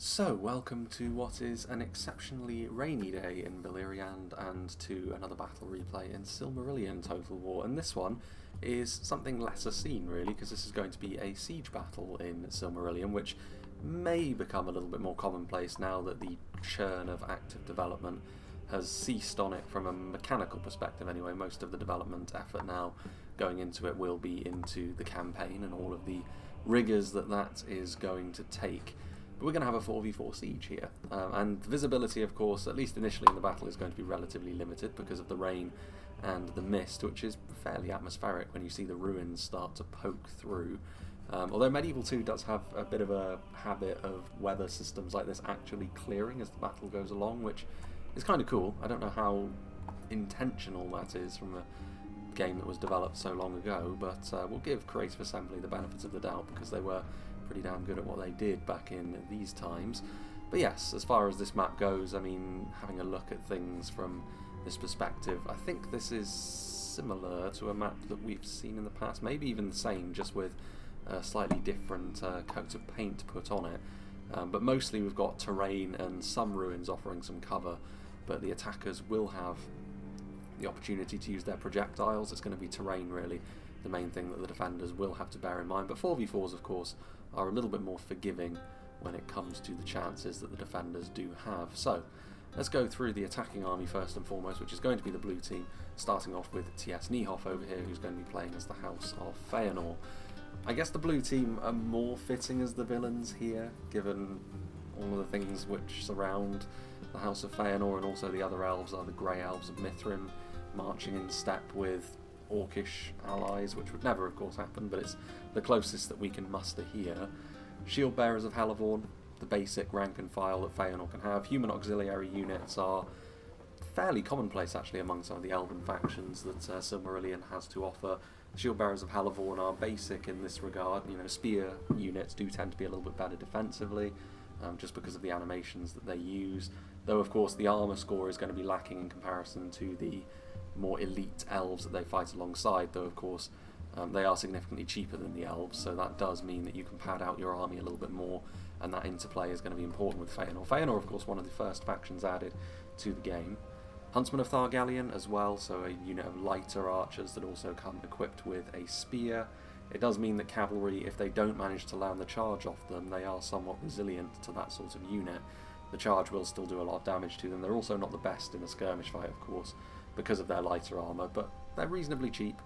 So, welcome to what is an exceptionally rainy day in Beleriand and to another battle replay in Silmarillion Total War. And this one is something lesser seen, really, because this is going to be a siege battle in Silmarillion, which may become a little bit more commonplace now that the churn of active development has ceased on it from a mechanical perspective anyway. Most of the development effort now going into it will be into the campaign and all of the rigours that is going to take. But we're going to have a 4v4 siege here, and visibility, of course, at least initially in the battle, is going to be relatively limited because of the rain and the mist, which is fairly atmospheric when you see the ruins start to poke through. Although Medieval 2 does have a bit of a habit of weather systems like this actually clearing as the battle goes along, which is kind of cool. I don't know how intentional that is from a game that was developed so long ago, but we'll give Creative Assembly the benefit of the doubt because they were pretty damn good at what they did back in these times. But yes, as far as this map goes, I mean, having a look at things from this perspective, I think this is similar to a map that we've seen in the past, maybe even the same, just with a slightly different coat of paint put on it. But mostly we've got terrain and some ruins offering some cover, but the attackers will have the opportunity to use their projectiles. It's going to be terrain, really, the main thing that the defenders will have to bear in mind. But 4v4s, of course, are a little bit more forgiving when it comes to the chances that the defenders do have. So, let's go through the attacking army first and foremost, which is going to be the blue team, starting off with T.S. Niehoff over here, who's going to be playing as the House of Feanor. I guess the blue team are more fitting as the villains here, given all of the things which surround the House of Feanor, and also the other elves are the Grey Elves of Mithrim, marching in step with Orcish allies, which would never, of course, happen, but it's the closest that we can muster here. Shield Bearers of Halavorn, the basic rank and file that Feanor can have. Human auxiliary units are fairly commonplace, actually, among some of the elven factions that Silmarillion has to offer. The Shield Bearers of Halavorn are basic in this regard. You know, spear units do tend to be a little bit better defensively, just because of the animations that they use. Though, of course, the armour score is going to be lacking in comparison to the more elite elves that they fight alongside, though of course they are significantly cheaper than the elves, so that does mean that you can pad out your army a little bit more, and that interplay is going to be important with Feanor. Feanor, of course, one of the first factions added to the game. Huntsmen of Thargallion as well, so a unit of lighter archers that also come equipped with a spear. It does mean that cavalry, if they don't manage to land the charge off them, they are somewhat resilient to that sort of unit. The charge will still do a lot of damage to them. They're also not the best in a skirmish fight, of course, because of their lighter armour, but they're reasonably cheap,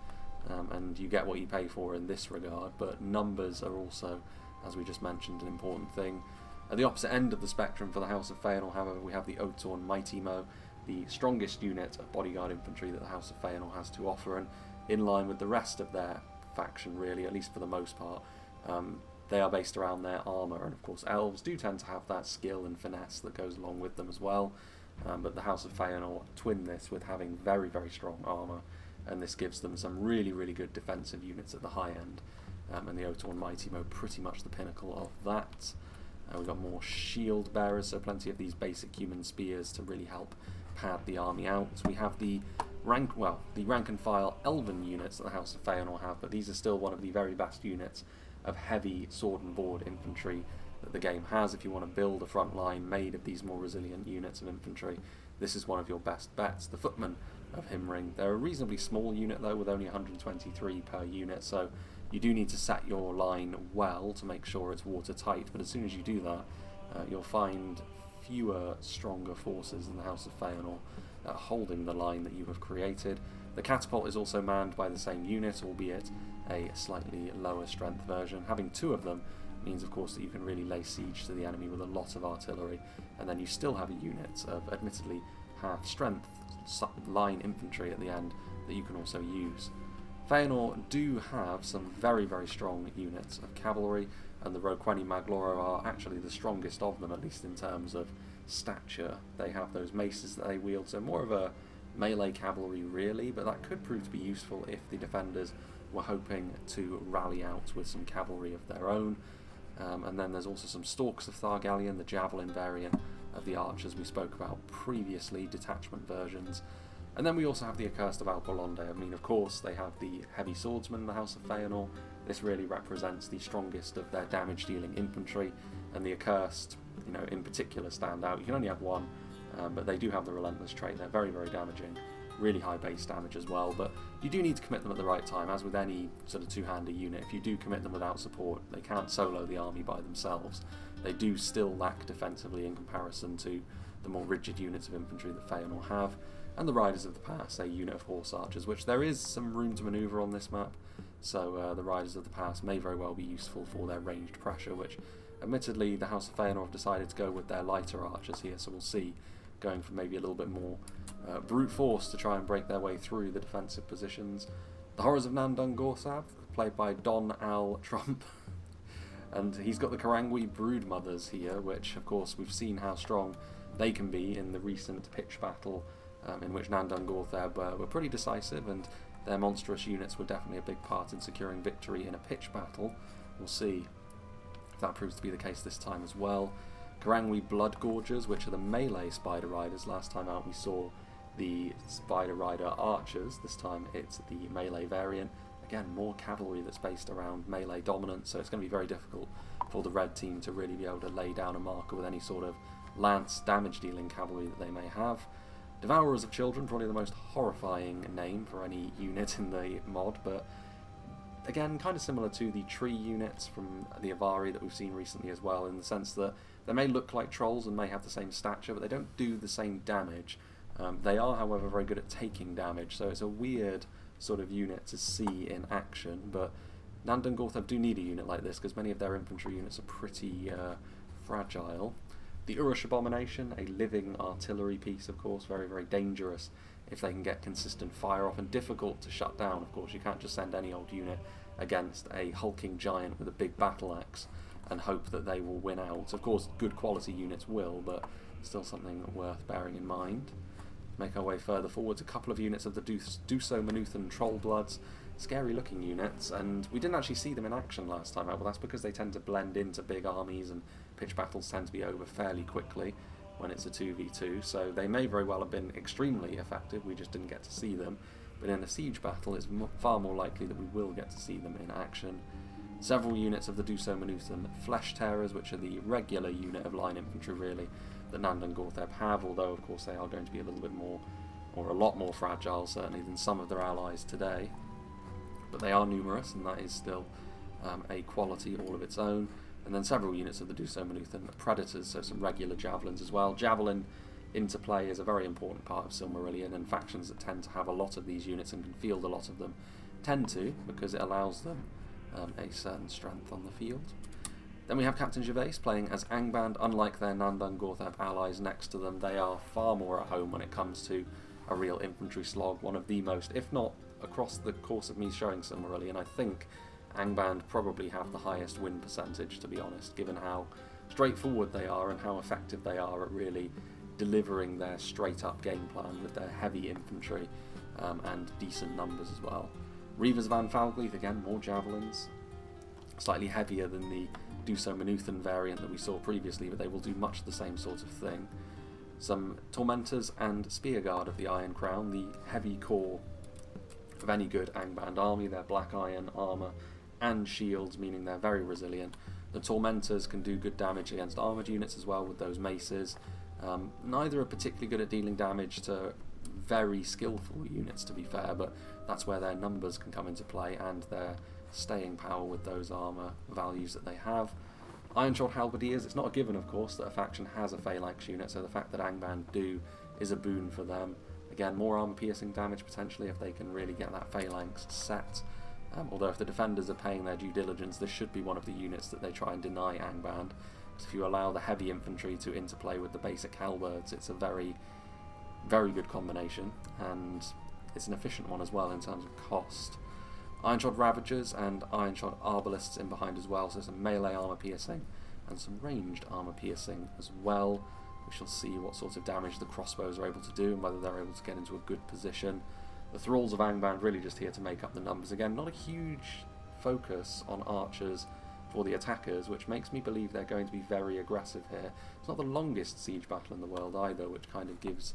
and you get what you pay for in this regard. But numbers are also, as we just mentioned, an important thing. At the opposite end of the spectrum for the House of Feanor, however, we have the Otorn Mighty Mo, the strongest unit of bodyguard infantry that the House of Feanor has to offer, and in line with the rest of their faction, really, at least for the most part. They are based around their armour, and of course elves do tend to have that skill and finesse that goes along with them as well. But the House of Feanor twin this with having very, very strong armour, and this gives them some really, really good defensive units at the high end. And the Otorn Mighty Mo pretty much the pinnacle of that. We've got more shield bearers, so plenty of these basic human spears to really help pad the army out. We have the rank and file elven units that the House of Feanor have, but these are still one of the very best units of heavy sword and board infantry that the game has. If you want to build a front line made of these more resilient units of infantry, this is one of your best bets. The Footmen of Himring, they're a reasonably small unit though, with only 123 per unit, so you do need to set your line well to make sure it's watertight, but as soon as you do that, you'll find fewer stronger forces in the House of Feanor holding the line that you have created. The catapult is also manned by the same unit, albeit a slightly lower strength version. Having two of them means, of course, that you can really lay siege to the enemy with a lot of artillery, and then you still have a unit of admittedly half strength line infantry at the end that you can also use. Feanor do have some very, very strong units of cavalry, and the Roqueni Magloro are actually the strongest of them, at least in terms of stature. They have those maces that they wield, so more of a melee cavalry really, but that could prove to be useful if the defenders were hoping to rally out with some cavalry of their own. And then there's also some Stalks of Thargallion, the javelin variant of the archers we spoke about previously, detachment versions. And then we also have the Accursed of Alpolonde. I mean, of course, they have the heavy swordsman in the House of Feanor. This really represents the strongest of their damage-dealing infantry, and the Accursed in particular stand out. You can only have one, but they do have the Relentless trait. They're very, very damaging. Really high base damage as well, but you do need to commit them at the right time. As with any sort of two-hander unit, if you do commit them without support, they can't solo the army by themselves. They do still lack defensively in comparison to the more rigid units of infantry that Feanor have, and the Riders of the Pass, a unit of horse archers, which there is some room to manoeuvre on this map, so the Riders of the Pass may very well be useful for their ranged pressure, which admittedly the House of Feanor have decided to go with their lighter archers here, so we'll see, going for maybe a little bit more brute force to try and break their way through the defensive positions. The Horrors of Dungortheb, played by Don Al Trump, and he's got the Karangwi Broodmothers here, which of course we've seen how strong they can be in the recent pitch battle, in which Dungortheb were pretty decisive, and their monstrous units were definitely a big part in securing victory in a pitch battle. We'll see if that proves to be the case this time as well. Karangwi Bloodgorgers, which are the melee Spider Riders. Last time out we saw the Spider Rider Archers. This time it's the melee variant. Again, more cavalry that's based around melee dominance, so it's going to be very difficult for the red team to really be able to lay down a marker with any sort of lance damage dealing cavalry that they may have. Devourers of Children, probably the most horrifying name for any unit in the mod, but again, kind of similar to the tree units from the Avari that we've seen recently as well, in the sense that they may look like trolls and may have the same stature, but they don't do the same damage. They are, however, very good at taking damage, so it's a weird sort of unit to see in action, but Dungortheb do need a unit like this because many of their infantry units are pretty fragile. The Urush Abomination, a living artillery piece, of course, very, very dangerous if they can get consistent fire off, and difficult to shut down. Of course, you can't just send any old unit against a hulking giant with a big battle axe and hope that they will win out. Of course, good quality units will, but still something worth bearing in mind. Make our way further forwards, a couple of units of the Duso Manuthan Trollbloods, scary looking units, and we didn't actually see them in action last time out. Well, that's because they tend to blend into big armies, and pitch battles tend to be over fairly quickly when it's a 2v2, so they may very well have been extremely effective, we just didn't get to see them. But in a siege battle, it's far more likely that we will get to see them in action. Several units of the Duso Manuthan Flesh Tearers, which are the regular unit of line infantry, really, that Dungortheb have, although of course they are going to be a little bit more, or a lot more fragile certainly, than some of their allies today. But they are numerous, and that is still a quality all of its own. And then several units of the Duso Manuthan Predators, so some regular javelins as well. Javelin interplay is a very important part of Silmarillion, and factions that tend to have a lot of these units and can field a lot of them tend to, because it allows them a certain strength on the field. Then we have Captain Gervais playing as Angband. Unlike their Dungortheb allies next to them, they are far more at home when it comes to a real infantry slog. One of the most, if not across the course of me showing Silmarillion, I think Angband probably have the highest win percentage, to be honest, given how straightforward they are and how effective they are at really delivering their straight-up game plan with their heavy infantry and decent numbers as well. Reavers of Anfalgleith, again, more javelins, slightly heavier than the Duso Manuthan variant that we saw previously, but they will do much the same sort of thing. Some Tormentors and Spearguard of the Iron Crown, the heavy core of any good Angband army. They're black iron armour and shields, meaning they're very resilient. The Tormentors can do good damage against armoured units as well with those maces. Neither are particularly good at dealing damage to very skillful units, to be fair, but that's where their numbers can come into play and their staying power with those armour values that they have. Ironshod Halberdiers, it's not a given, of course, that a faction has a phalanx unit, so the fact that Angband do is a boon for them. Again, more armour-piercing damage potentially if they can really get that phalanx set. Although if the defenders are paying their due diligence, this should be one of the units that they try and deny Angband. Because if you allow the heavy infantry to interplay with the basic halberds, it's a very, very good combination, and it's an efficient one as well in terms of cost. Ironshod Ravagers and Ironshod Arbalists in behind as well, so some melee armour piercing and some ranged armour piercing as well. We shall see what sort of damage the crossbows are able to do and whether they're able to get into a good position. The Thralls of Angband really just here to make up the numbers. Again, not a huge focus on archers for the attackers, which makes me believe they're going to be very aggressive here. It's not the longest siege battle in the world either, which kind of gives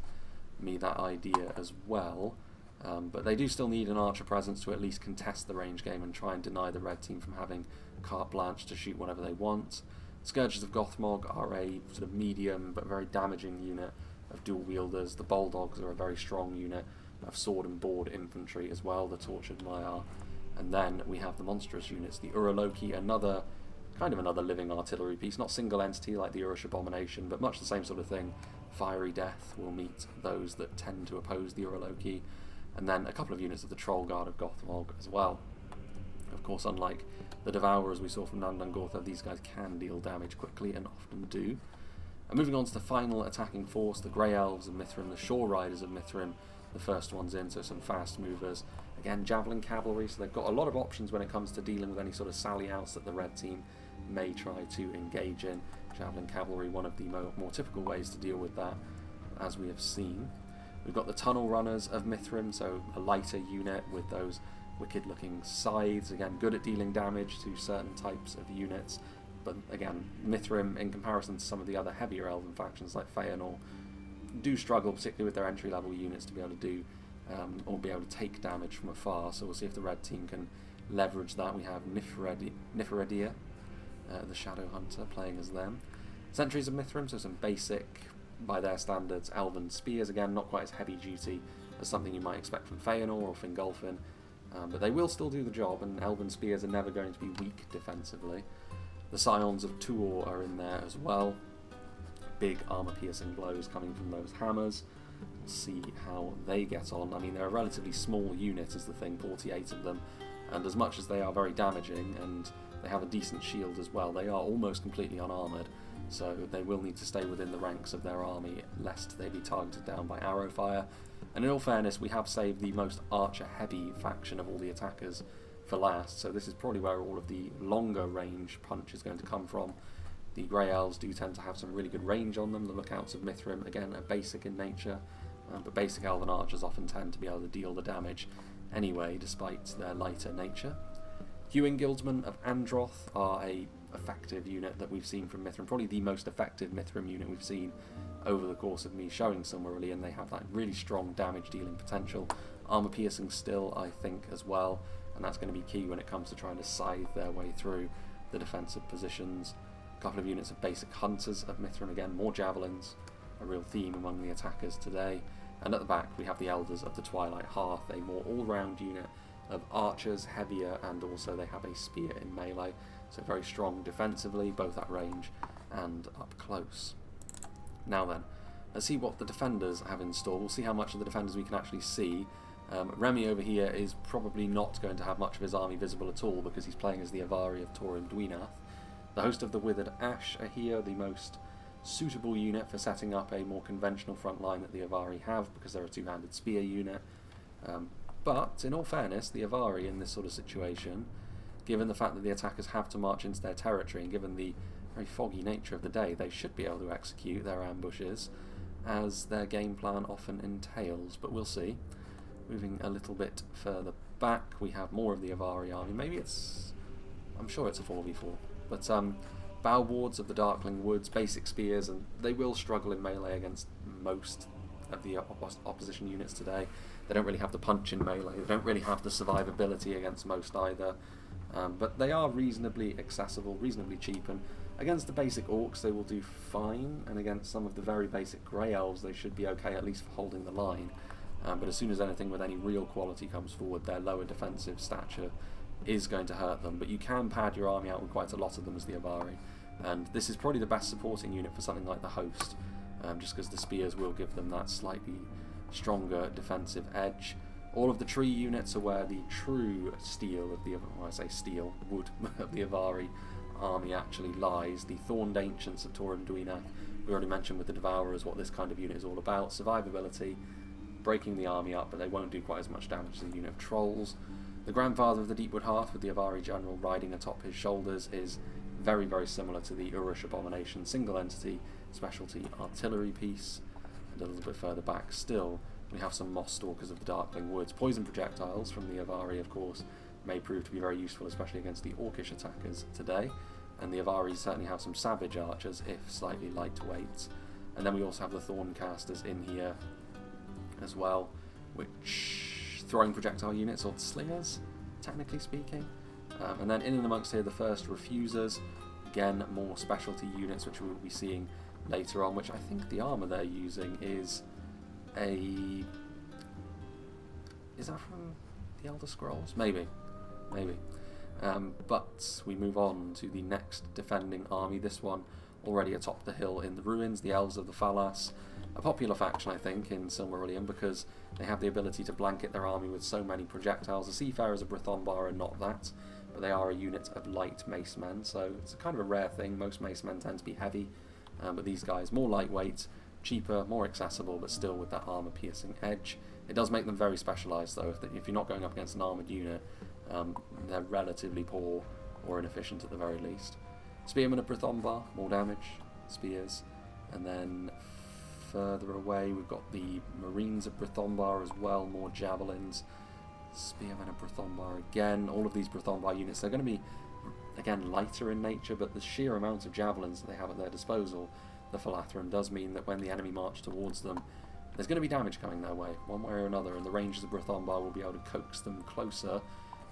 me that idea as well. But they do still need an archer presence to at least contest the range game and try and deny the red team from having carte blanche to shoot whatever they want. Scourges of Gothmog are a sort of medium but very damaging unit of dual wielders. The Bulldogs are a very strong unit of sword and board infantry as well, the Tortured Maiar. And then we have the monstrous units, the Uraloki, another living artillery piece, not single entity like the Urish Abomination, but much the same sort of thing. Fiery Death will meet those that tend to oppose the Uraloki, and then a couple of units of the Troll Guard of Gothmog as well. Of course, unlike the Devourers we saw from Dungortheb, these guys can deal damage quickly and often do. And moving on to the final attacking force, the Grey Elves of Mithrim, the Shore Riders of Mithrim, the first ones in, so some fast movers. Again, Javelin Cavalry, so they've got a lot of options when it comes to dealing with any sort of sally outs that the red team may try to engage in. Javelin Cavalry, one of the more typical ways to deal with that, as we have seen. We've got the Tunnel Runners of Mithrim, so a lighter unit with those wicked looking scythes, again good at dealing damage to certain types of units, but again Mithrim, in comparison to some of the other heavier elven factions like Feanor, do struggle, particularly with their entry level units, to be able to do or be able to take damage from afar, so we'll see if the red team can leverage that. We have Nifredia, the Shadow Hunter, playing as them. Sentries of Mithrim, so some basic, by their standards, elven spears, again not quite as heavy duty as something you might expect from Feanor or Fingolfin, but they will still do the job, and elven spears are never going to be weak defensively. The Scions of Tuor are in there as well. Big armor-piercing blows coming from those hammers. We'll see how they get on. I mean, they're a relatively small unit is the thing, 48 of them, and as much as they are very damaging, and they have a decent shield as well, they are almost completely unarmoured, so they will need to stay within the ranks of their army lest they be targeted down by arrow fire. And in all fairness, we have saved the most archer-heavy faction of all the attackers for last, so this is probably where all of the longer range punch is going to come from. The Grey Elves do tend to have some really good range on them. The Lookouts of Mithrim, again, are basic in nature, but basic elven archers often tend to be able to deal the damage anyway, despite their lighter nature. Hewing Guildsmen of Androth are a effective unit that we've seen from Mithrim, probably the most effective Mithrim unit we've seen over the course of me showing Silmarillion. They have that really strong damage dealing potential, armor piercing still, I think, as well, and that's going to be key when it comes to trying to scythe their way through the defensive positions. A couple of units of basic Hunters of Mithrim, again more javelins, a real theme among the attackers today. And at the back we have the Elders of the Twilight Hearth, a more all-round unit of archers, heavier, and also they have a spear in melee, so very strong defensively, both at range and up close. Now then, let's see what the defenders have in store. We'll see how much of the defenders we can actually see. Remy over here is probably not going to have much of his army visible at all because he's playing as the Avari of Thorim Dwynath. The Host of the Withered Ash are here, the most suitable unit for setting up a more conventional front line that the Avari have because they're a two-handed spear unit. But in all fairness, the Avari in this sort of situation, given the fact that the attackers have to march into their territory and given the very foggy nature of the day, they should be able to execute their ambushes as their game plan often entails, but we'll see. Moving a little bit further back, we have more of the Avari army. I'm sure it's a 4v4, but Bow Wards of the Darkling Woods, basic spears, and they will struggle in melee against most of the opposition units today. They don't really have the punch in melee, they don't really have the survivability against most either, but they are reasonably accessible, reasonably cheap, and against the basic orcs they will do fine, and against some of the very basic Grey Elves they should be okay, at least for holding the line. But as soon as anything with any real quality comes forward, their lower defensive stature is going to hurt them. But you can pad your army out with quite a lot of them as the Avari, and this is probably the best supporting unit for something like the Host, just because the spears will give them that slightly stronger defensive edge. All of the tree units are where the true steel of the, well, I say steel, wood of the Avari army actually lies. The Thorned Ancients of Thorim Dwynath, we already mentioned with the Devourers what this kind of unit is all about. Survivability, breaking the army up, but they won't do quite as much damage as a unit of Trolls. The Grandfather of the Deepwood Hearth with the Avari General riding atop his shoulders is very, very similar to the Urish Abomination single entity specialty artillery piece. And a little bit further back still, we have some Moss Stalkers of the Darkling Woods. Poison projectiles from the Avari, of course, may prove to be very useful, especially against the Orcish attackers today. And the Avari certainly have some Savage Archers, if slightly lightweight. And then we also have the Thorn Casters in here as well, which throwing projectile units, or slingers, technically speaking. And then in and amongst here, the first Refusers, Again, more specialty units which we will be seeing later on, which I think the armour they're using is a... Is that from the Elder Scrolls? Maybe. But we move on to the next defending army. This one already atop the hill in the ruins, the Elves of the Falas. A popular faction, I think, in Silmarillion because they have the ability to blanket their army with so many projectiles. The Seafarers of BRITHOMBAR are not that, but they are a unit of light mace men, so it's a kind of a rare thing. Most mace men tend to be heavy, but these guys more lightweight, cheaper, more accessible, but still with that armour-piercing edge. It does make them very specialised, though. If you're not going up against an armoured unit, they're relatively poor or inefficient at the very least. Spearmen of BRITHOMBAR, more damage, spears, and then further away we've got the Marines of BRITHOMBAR as well, more javelins. Spearmen of BRITHOMBAR again. All of these BRITHOMBAR units, they're going to be, again, lighter in nature, but the sheer amount of javelins that they have at their disposal, the Falathrim, does mean that when the enemy march towards them, there's going to be damage coming their way, one way or another, and the Rangers of BRITHOMBAR will be able to coax them closer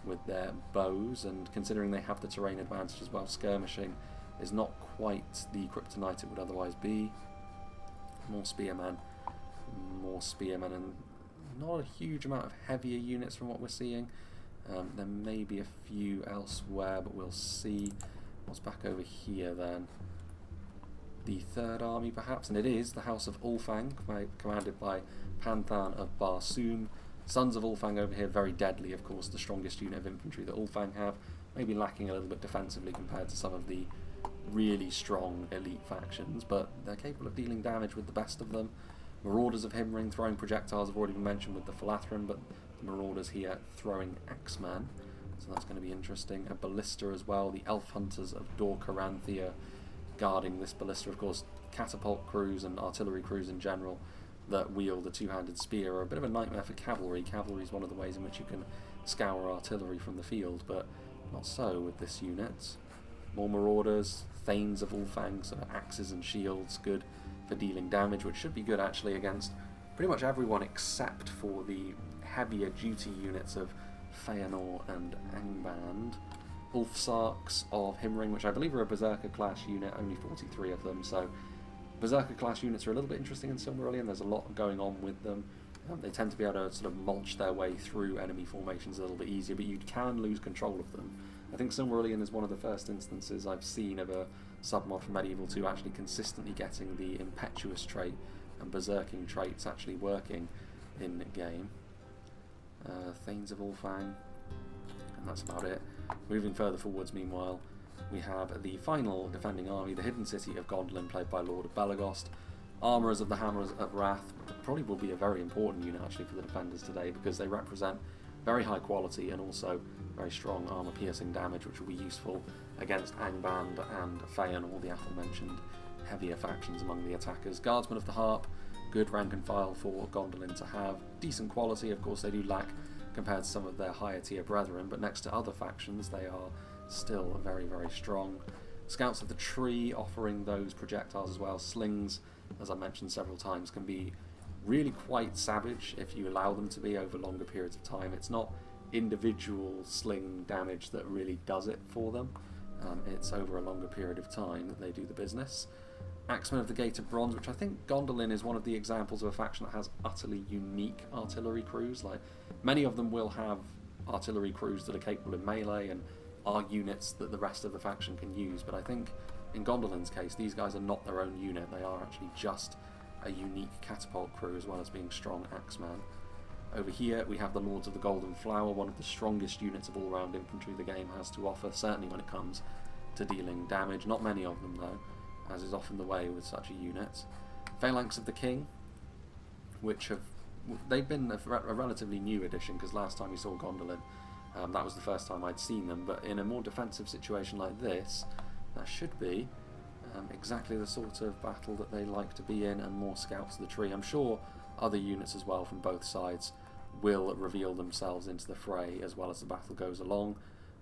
with their bows, and considering they have the terrain advantage as well, skirmishing is not quite the kryptonite it would otherwise be. More spearmen, and not a huge amount of heavier units from what we're seeing. There may be a few elsewhere, but we'll see. What's back over here then? The Third Army perhaps, and it is the House of Ulfang, commanded by Panthan of Barsoom. Sons of Ulfang over here, very deadly, of course, the strongest unit of infantry that Ulfang have, maybe lacking a little bit defensively compared to some of the really strong elite factions, but they're capable of dealing damage with the best of them. Marauders of Himring throwing projectiles have already been mentioned with the Falathrim, but the Marauders here throwing Axeman, so that's going to be interesting. A ballista as well, the Elf Hunters of Dor Caranthea guarding this ballista. Of course, catapult crews and artillery crews in general that wield the two-handed spear are a bit of a nightmare for cavalry. Cavalry is one of the ways in which you can scour artillery from the field, but not so with this unit. More Marauders, Thanes of Ulfang, sort of axes and shields, good for dealing damage, which should be good actually against pretty much everyone except for the heavier duty units of Feanor and Angband. Ulfsarks of Himring, which I believe are a Berserker class unit, only 43 of them, so Berserker class units are a little bit interesting in Silmarillion. There's a lot going on with them. They tend to be able to sort of mulch their way through enemy formations a little bit easier, but you can lose control of them. I think Silmarillion is one of the first instances I've seen of a submod from Medieval 2 actually consistently getting the impetuous trait and berserking traits actually working in game. Thanes of Ulfang, and that's about it. Moving further forwards, meanwhile, we have the final defending army, the Hidden City of Gondolin, played by Lord of Belagost. Armourers of the Hammers of Wrath probably will be a very important unit actually for the defenders today, because they represent very high quality and also very strong armour-piercing damage, which will be useful against Angband and Feanor, the aforementioned heavier factions among the attackers. Guardsmen of the Harp, good rank and file for Gondolin to have. Decent quality, of course they do lack compared to some of their higher tier brethren, but next to other factions they are still very, very strong. Scouts of the Tree offering those projectiles as well. Slings, as I mentioned several times, can be really quite savage if you allow them to be over longer periods of time. It's not individual sling damage that really does it for them. It's over a longer period of time that they do the business. Axemen of the Gate of Bronze, which I think Gondolin is one of the examples of a faction that has utterly unique artillery crews. Like, many of them will have artillery crews that are capable in melee and are units that the rest of the faction can use, but I think in Gondolin's case these guys are not their own unit, they are actually just a unique catapult crew as well as being strong axeman. Over here we have the Lords of the Golden Flower, one of the strongest units of all-round infantry the game has to offer, certainly when it comes to dealing damage. Not many of them though, as is often the way with such a unit. Phalanx of the King, which they've been a relatively new addition, because last time we saw Gondolin, that was the first time I'd seen them, but in a more defensive situation like this, that should be exactly the sort of battle that they like to be in, and more Scouts of the Tree. I'm sure other units as well from both sides will reveal themselves into the fray as well as the battle goes along.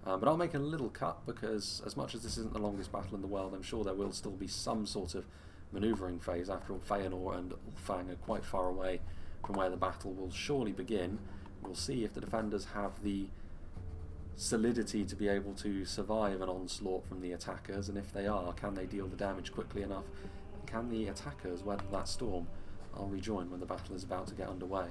But I'll make a little cut, because as much as this isn't the longest battle in the world, I'm sure there will still be some sort of manoeuvring phase. After all, Feanor and Ulfang are quite far away from where the battle will surely begin. We'll see if the defenders have the solidity to be able to survive an onslaught from the attackers, and if they are, can they deal the damage quickly enough? And can the attackers weather that storm? I'll rejoin when the battle is about to get underway.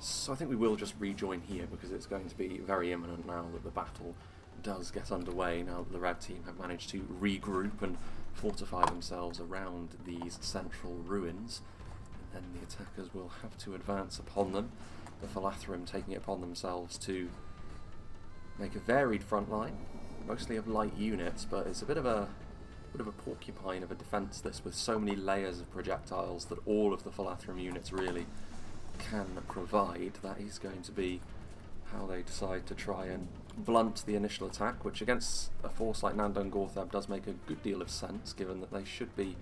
So I think we will just rejoin here because it's going to be very imminent now that the battle does get underway, now that the red team have managed to regroup and fortify themselves around these central ruins. And then the attackers will have to advance upon them. The Falathrim taking it upon themselves to make a varied front line, mostly of light units, but it's a bit of a porcupine of a defence this, with so many layers of projectiles that all of the Falathrim units really can provide. That is going to be how they decide to try and blunt the initial attack, which against a force like Dungortheb does make a good deal of sense, given that they should be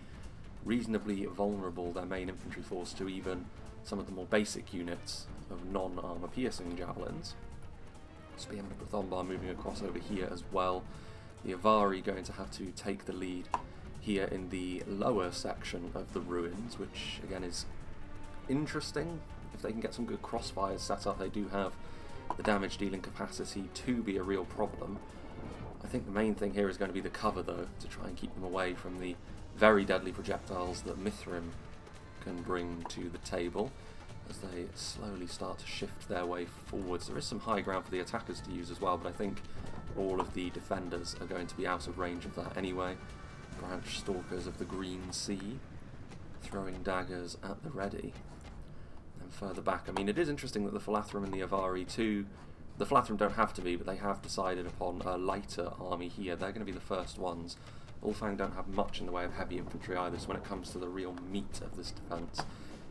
reasonably vulnerable, their main infantry force, to even some of the more basic units of non-armour piercing javelins. Spearman and BRITHOMBAR moving across over here as well. The Avari going to have to take the lead here in the lower section of the ruins, which again is interesting. If they can get some good crossfires set up, they do have the damage dealing capacity to be a real problem. I think the main thing here is going to be the cover though, to try and keep them away from the very deadly projectiles that Mithrim can bring to the table as they slowly start to shift their way forwards. There is some high ground for the attackers to use as well, but I think all of the defenders are going to be out of range of that anyway. Branch Stalkers of the Green Sea throwing daggers at the ready. And further back, I mean, it is interesting that the Falathrim and the Avari too, the Falathrim don't have to be, but they have decided upon a lighter army here. They're going to be the first ones. Ulfang don't have much in the way of heavy infantry either, so when it comes to the real meat of this defence,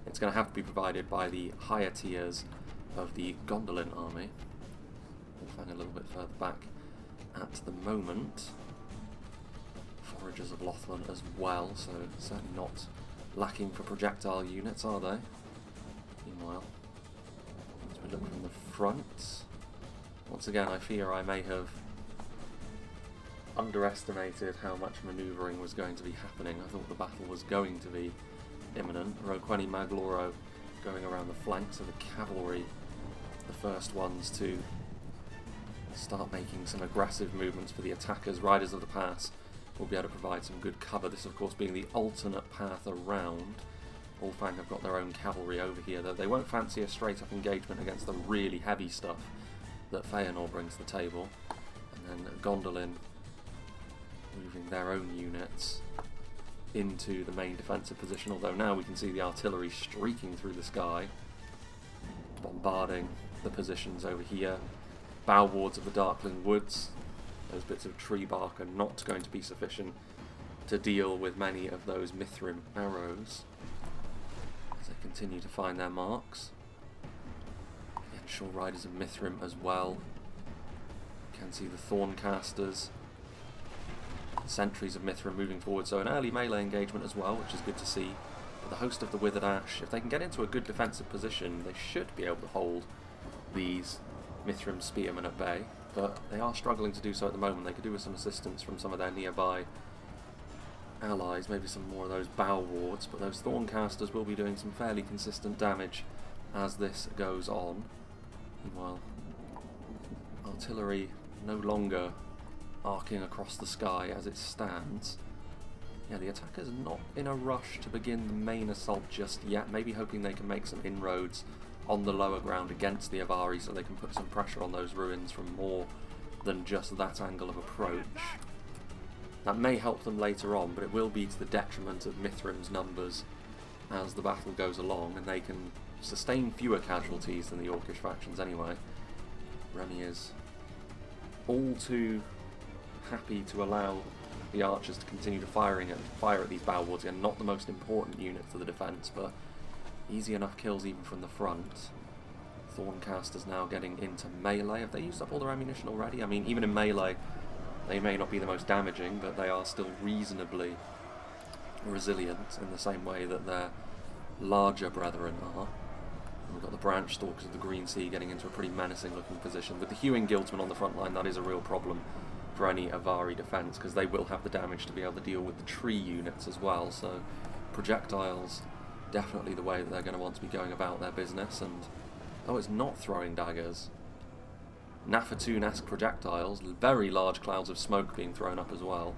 it's going to have to be provided by the higher tiers of the Gondolin army. Ulfang a little bit further back at the moment. Foragers of Lothlin as well, so certainly not lacking for projectile units, are they? Meanwhile, as we look from the front, once again I fear I may have underestimated how much manoeuvring was going to be happening. I thought the battle was going to be imminent. Roqueni Magloro going around the flanks, so the cavalry, the first ones to start making some aggressive movements for the attackers. Riders of the Pass will be able to provide some good cover. This, of course, being the alternate path around. Ulfang have got their own cavalry over here, though they won't fancy a straight-up engagement against the really heavy stuff that Feanor brings to the table. And then Gondolin moving their own units into the main defensive position, although now we can see the artillery streaking through the sky, bombarding the positions over here. Bow wards of the Darkling Woods, those bits of tree bark are not going to be sufficient to deal with many of those Mithrim arrows as they continue to find their marks. Again, Shore Riders of Mithrim as well. You can see the Thorncasters, sentries of Mithrim moving forward, so an early melee engagement as well, which is good to see. But the host of the Withered Ash, if they can get into a good defensive position, they should be able to hold these Mithrim spearmen at bay, but they are struggling to do so at the moment. They could do with some assistance from some of their nearby allies, maybe some more of those bow wards, but those Thorncasters will be doing some fairly consistent damage as this goes on. Meanwhile, artillery no longer arcing across the sky as it stands. Yeah, the attackers are not in a rush to begin the main assault just yet, maybe hoping they can make some inroads on the lower ground against the Avari so they can put some pressure on those ruins from more than just that angle of approach. That may help them later on, but it will be to the detriment of Mithrim's numbers as the battle goes along, and they can sustain fewer casualties than the Orcish factions anyway. Remy is all too happy to allow the archers to continue to fire at these bow wards. Again, not the most important unit to the defence, but easy enough kills even from the front. Thorncasters now getting into melee. Have they used up all their ammunition already? I mean, even in melee, they may not be the most damaging, but they are still reasonably resilient in the same way that their larger brethren are. And we've got the Branch Stalkers of the Green Sea getting into a pretty menacing looking position. With the Hewing Guildsmen on the front line, that is a real problem for any Avari defence, because they will have the damage to be able to deal with the tree units as well. So projectiles, definitely the way that they're going to want to be going about their business. And oh, it's not throwing daggers. Nafatoon-esque projectiles, very large clouds of smoke being thrown up as well.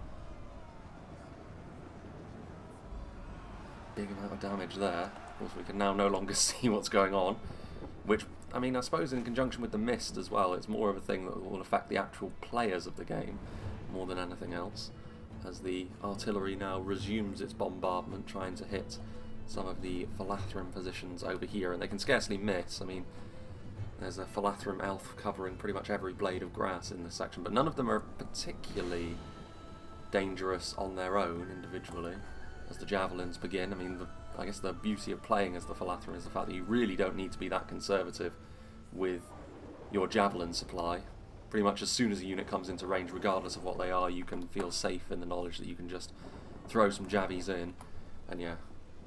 Big amount of damage there. Of course, we can now no longer see what's going on, which, I mean, I suppose in conjunction with the mist as well, it's more of a thing that will affect the actual players of the game more than anything else, as the artillery now resumes its bombardment, trying to hit some of the Falathrim positions over here, and they can scarcely miss. I mean, there's a Falathrim elf covering pretty much every blade of grass in this section, but none of them are particularly dangerous on their own individually. As the javelins begin, I mean, I guess the beauty of playing as the Falathrim is the fact that you really don't need to be that conservative with your javelin supply. Pretty much as soon as a unit comes into range, regardless of what they are, you can feel safe in the knowledge that you can just throw some javies in, and yeah,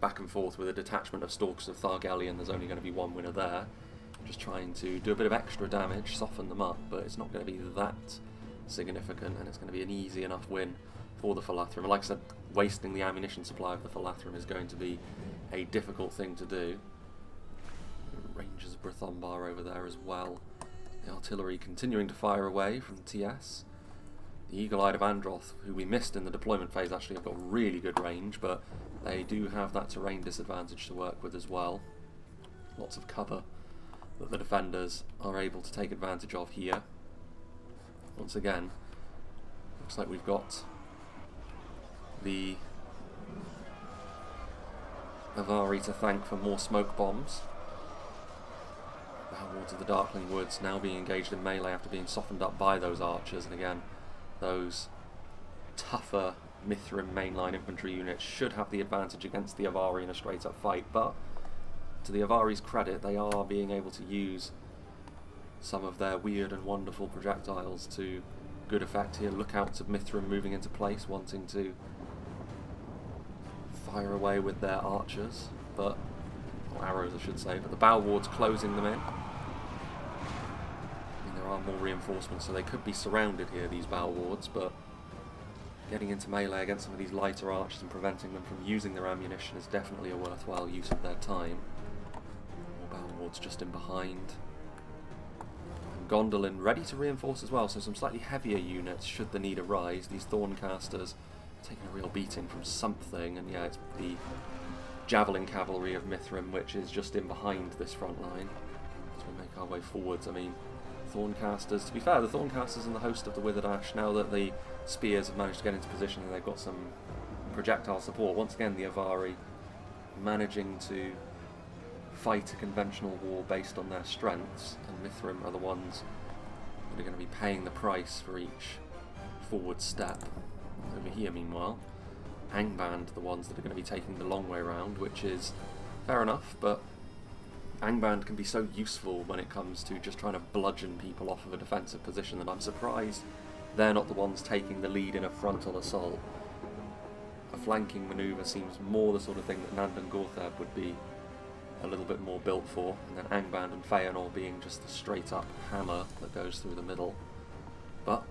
back and forth with a detachment of Stalkers of Thargelion. There's only going to be one winner there, just trying to do a bit of extra damage, soften them up, but it's not going to be that significant, and it's going to be an easy enough win for the Falathrim. And like I said, wasting the ammunition supply of the Falathrim is going to be a difficult thing to do. Rangers of BRITHOMBAR over there as well. The artillery continuing to fire away from TS. The Eagle-Eyed of Androth, who we missed in the deployment phase, actually have got really good range, but they do have that terrain disadvantage to work with as well. Lots of cover that the defenders are able to take advantage of here. Once again, looks like we've got the Avari to thank for more smoke bombs. Wards of the Darkling Woods now being engaged in melee after being softened up by those archers, and again, those tougher Mithrim mainline infantry units should have the advantage against the Avari in a straight up fight, but to the Avari's credit, they are being able to use some of their weird and wonderful projectiles to good effect here. Look out to Mithrim moving into place, wanting to fire away with their archers, or arrows I should say, but the bow wards closing them in. There are more reinforcements, so they could be surrounded here, these bow wards, but getting into melee against some of these lighter archers and preventing them from using their ammunition is definitely a worthwhile use of their time. More bow wards just in behind. And Gondolin ready to reinforce as well, so some slightly heavier units should the need arise. These Thorncasters taking a real beating from something, and yeah, it's the Javelin Cavalry of Mithrim, which is just in behind this front line. As we make our way forwards, I mean, Thorncasters, to be fair, the Thorncasters and the host of the Withered Ash, now that the spears have managed to get into position and they've got some projectile support, once again the Avari managing to fight a conventional war based on their strengths, and Mithrim are the ones that are going to be paying the price for each forward step. Over here, meanwhile, Angband, the ones that are going to be taking the long way round, which is fair enough, but Angband can be so useful when it comes to just trying to bludgeon people off of a defensive position that I'm surprised they're not the ones taking the lead in a frontal assault. A flanking manoeuvre seems more the sort of thing that Dungortheb would be a little bit more built for, and then Angband and Feanor being just the straight up hammer that goes through the middle. But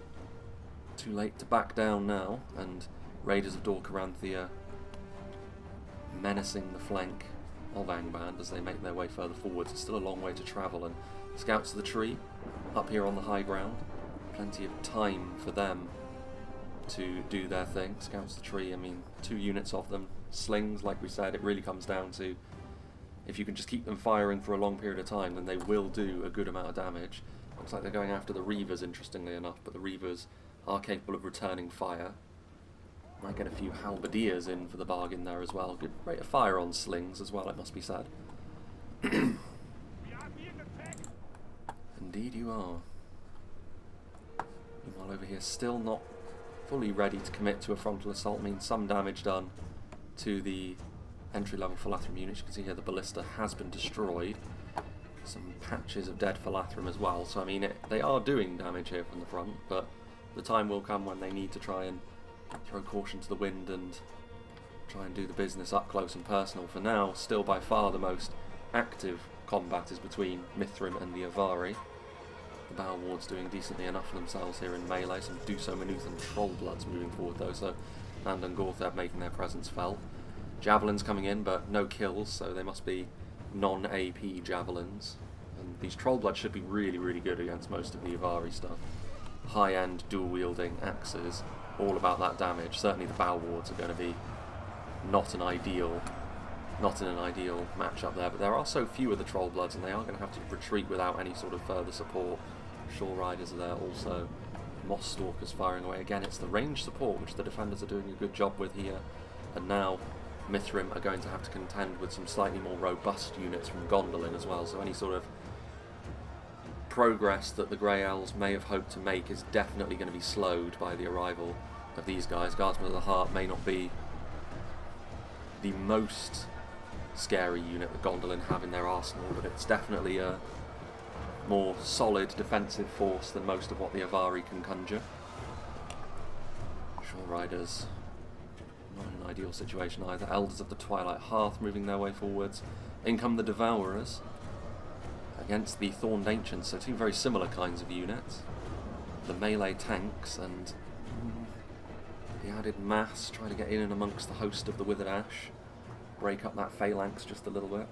too late to back down now, and Raiders of Dungortheb menacing the flank of Angband as they make their way further forwards. It's still a long way to travel, and Scouts of the Tree up here on the high ground. Plenty of time for them to do their thing. Scouts of the Tree, I mean, 2 units of them. Slings, like we said, it really comes down to if you can just keep them firing for a long period of time, then they will do a good amount of damage. Looks like they're going after the Reavers, interestingly enough, but the Reavers are capable of returning fire. Might get a few halberdiers in for the bargain there as well. Good rate of fire on slings as well, it must be said. Indeed you are. Meanwhile over here, still not fully ready to commit to a frontal assault. Means some damage done to the entry-level Falathrim units. You can see here the ballista has been destroyed. Some patches of dead Falathrim as well. So I mean, they are doing damage here from the front, but the time will come when they need to try and throw caution to the wind and try and do the business up close and personal. For now, still by far the most active combat is between Mithrim and the Avari. The Bow Wards doing decently enough for themselves here in melee. Some Do-So Manuth and Trollbloods moving forward though, so and Dungortheb making their presence felt. Javelins coming in, but no kills, so they must be non-AP javelins. And these Trollbloods should be really, really good against most of the Avari stuff. High-end, dual-wielding axes, all about that damage. Certainly the Bow Wards are going to be not in an ideal matchup there, but there are so few of the Trollbloods, and they are going to have to retreat without any sort of further support. Shore Riders are there also. Moss Stalkers firing away. Again, it's the range support which the defenders are doing a good job with here. And now Mithrim are going to have to contend with some slightly more robust units from Gondolin as well, so any sort of progress that the Grey Elves may have hoped to make is definitely going to be slowed by the arrival of these guys. Guardsmen of the Heart may not be the most scary unit that Gondolin have in their arsenal, but it's definitely a more solid defensive force than most of what the Avari can conjure. Shore Riders, not in an ideal situation either. Elders of the Twilight Hearth moving their way forwards. In come the Devourers against the Thorned Ancients, so two very similar kinds of units. The melee tanks and the added mass trying to get in and amongst the host of the Withered Ash. Break up that phalanx just a little bit.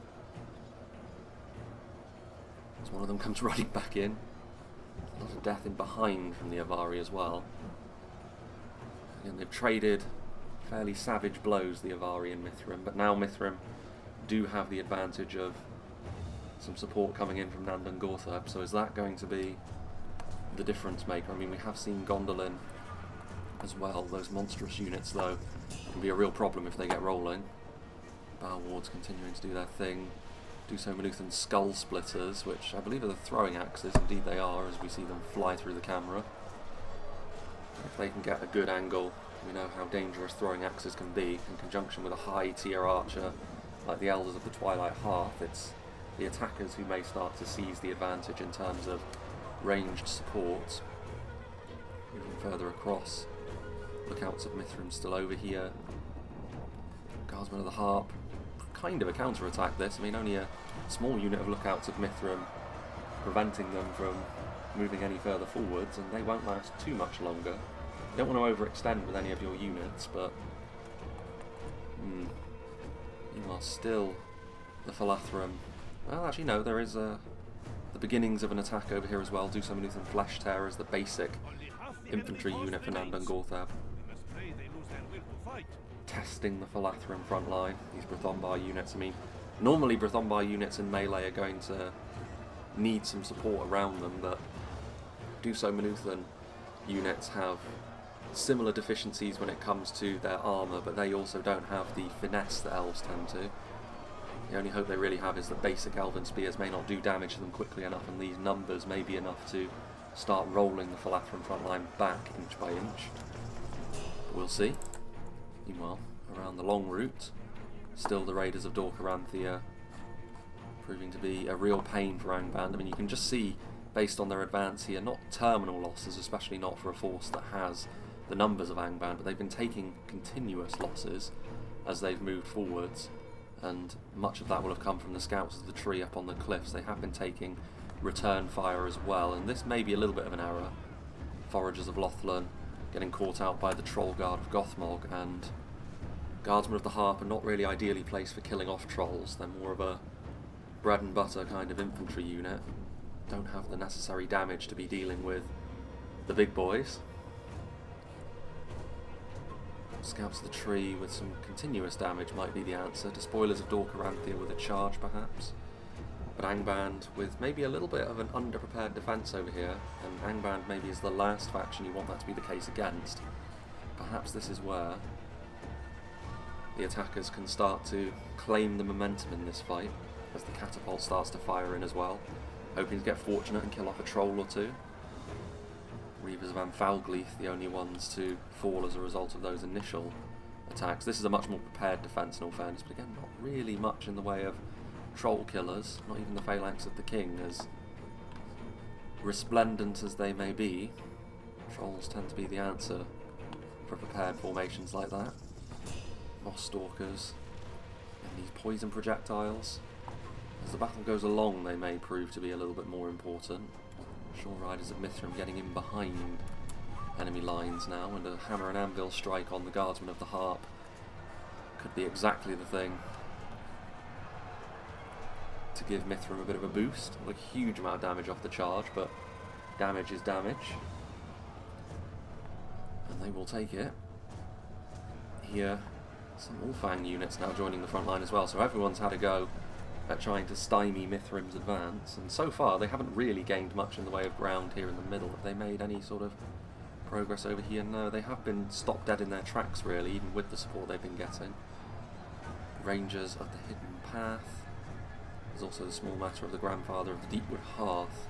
As one of them comes running back in. A lot of death in behind from the Avari as well. Again, they've traded fairly savage blows, the Avari and Mithrim, but now Mithrim do have the advantage of some support coming in from Dungortheb, so is that going to be the difference maker? I mean, we have seen Gondolin as well. Those monstrous units, though, can be a real problem if they get rolling. Bow Wards continuing to do their thing. Do so Manuthan Skull Splitters, which I believe are the throwing axes. Indeed they are, as we see them fly through the camera. If they can get a good angle, we know how dangerous throwing axes can be. In conjunction with a high tier archer like the Elders of the Twilight Hearth, it's the attackers who may start to seize the advantage in terms of ranged support. Moving further across, Lookouts of Mithrim still over here. Guardsmen of the Harp, kind of a counter-attack this. I mean, only a small unit of Lookouts of Mithrim preventing them from moving any further forwards, and they won't last too much longer. You don't want to overextend with any of your units, but meanwhile still the Falathrim. Well, actually no, there is the beginnings of an attack over here as well. Do some Manuthan Flesh Tearers, the basic infantry unit for Dungortheb. Testing the Falathrim front line, these BRITHOMBAR units. I mean, normally BRITHOMBAR units in melee are going to need some support around them, but Do so Manuthan units have similar deficiencies when it comes to their armour, but they also don't have the finesse that elves tend to. The only hope they really have is that basic elven spears may not do damage to them quickly enough, and these numbers may be enough to start rolling the Falathrim front line back inch by inch. But we'll see. Meanwhile, around the long route, still the Raiders of Dungortheb proving to be a real pain for Angband. I mean, you can just see, based on their advance here, not terminal losses, especially not for a force that has the numbers of Angband, but they've been taking continuous losses as they've moved forwards, and much of that will have come from the scouts of the tree up on the cliffs. They have been taking return fire as well, and this may be a little bit of an error. Foragers of Lothlin getting caught out by the Troll Guard of Gothmog, and Guardsmen of the Harp are not really ideally placed for killing off trolls. They're more of a bread and butter kind of infantry unit. Don't have the necessary damage to be dealing with the big boys. Scouts of the Tree with some continuous damage might be the answer. Despoilers of Dungortheb with a charge perhaps. But Angband with maybe a little bit of an underprepared defence over here, and Angband maybe is the last faction you want that to be the case against. Perhaps this is where the attackers can start to claim the momentum in this fight, as the catapult starts to fire in as well, hoping to get fortunate and kill off a troll or two. Reavers of Anfalgleith, the only ones to fall as a result of those initial attacks. This is a much more prepared defence in all fairness, but again, not really much in the way of troll killers, not even the Phalanx of the King. As resplendent as they may be, trolls tend to be the answer for prepared formations like that. Moss Stalkers and these poison projectiles. As the battle goes along, they may prove to be a little bit more important. Shore Riders of Mithrim getting in behind enemy lines now, and a hammer and anvil strike on the Guardsmen of the Harp could be exactly the thing to give Mithrim a bit of a boost. Not a huge amount of damage off the charge, but damage is damage. And they will take it. Here, some Ulfang units now joining the front line as well, so everyone's had a go at trying to stymie Mithrim's advance, and so far they haven't really gained much in the way of ground here in the middle. Have they made any sort of progress over here? No, they have been stopped dead in their tracks really, even with the support they've been getting. Rangers of the Hidden Path. There's also the small matter of the Grandfather of the Deepwood Hearth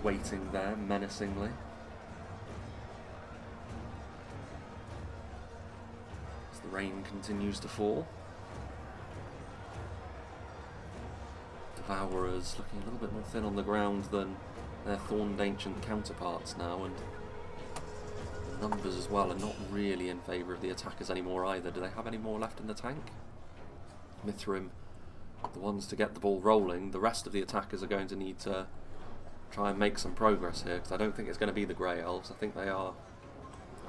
waiting there menacingly. As the rain continues to fall. Devourers looking a little bit more thin on the ground than their Thorned Ancient counterparts now, and the numbers as well are not really in favour of the attackers anymore either. Do they have any more left in the tank? Mithrim, the ones to get the ball rolling. The rest of the attackers are going to need to try and make some progress here, because I don't think it's going to be the Grey Elves. I think they are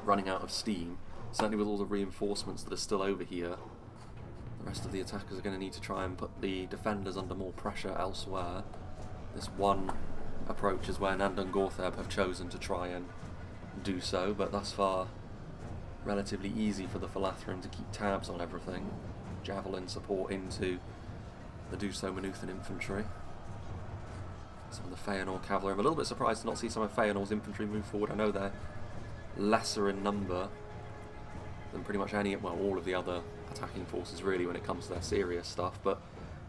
running out of steam, certainly with all the reinforcements that are still over here. The rest of the attackers are going to need to try and put the defenders under more pressure elsewhere. This one approach is where Dungortheb have chosen to try and do so, but thus far relatively easy for the Falathrim to keep tabs on everything. Javelin support into the Manuthan infantry. Some of the Feanor cavalry. I'm a little bit surprised to not see some of Feanor's infantry move forward. I know they're lesser in number than pretty much any, well, all of the other attacking forces really when it comes to their serious stuff, but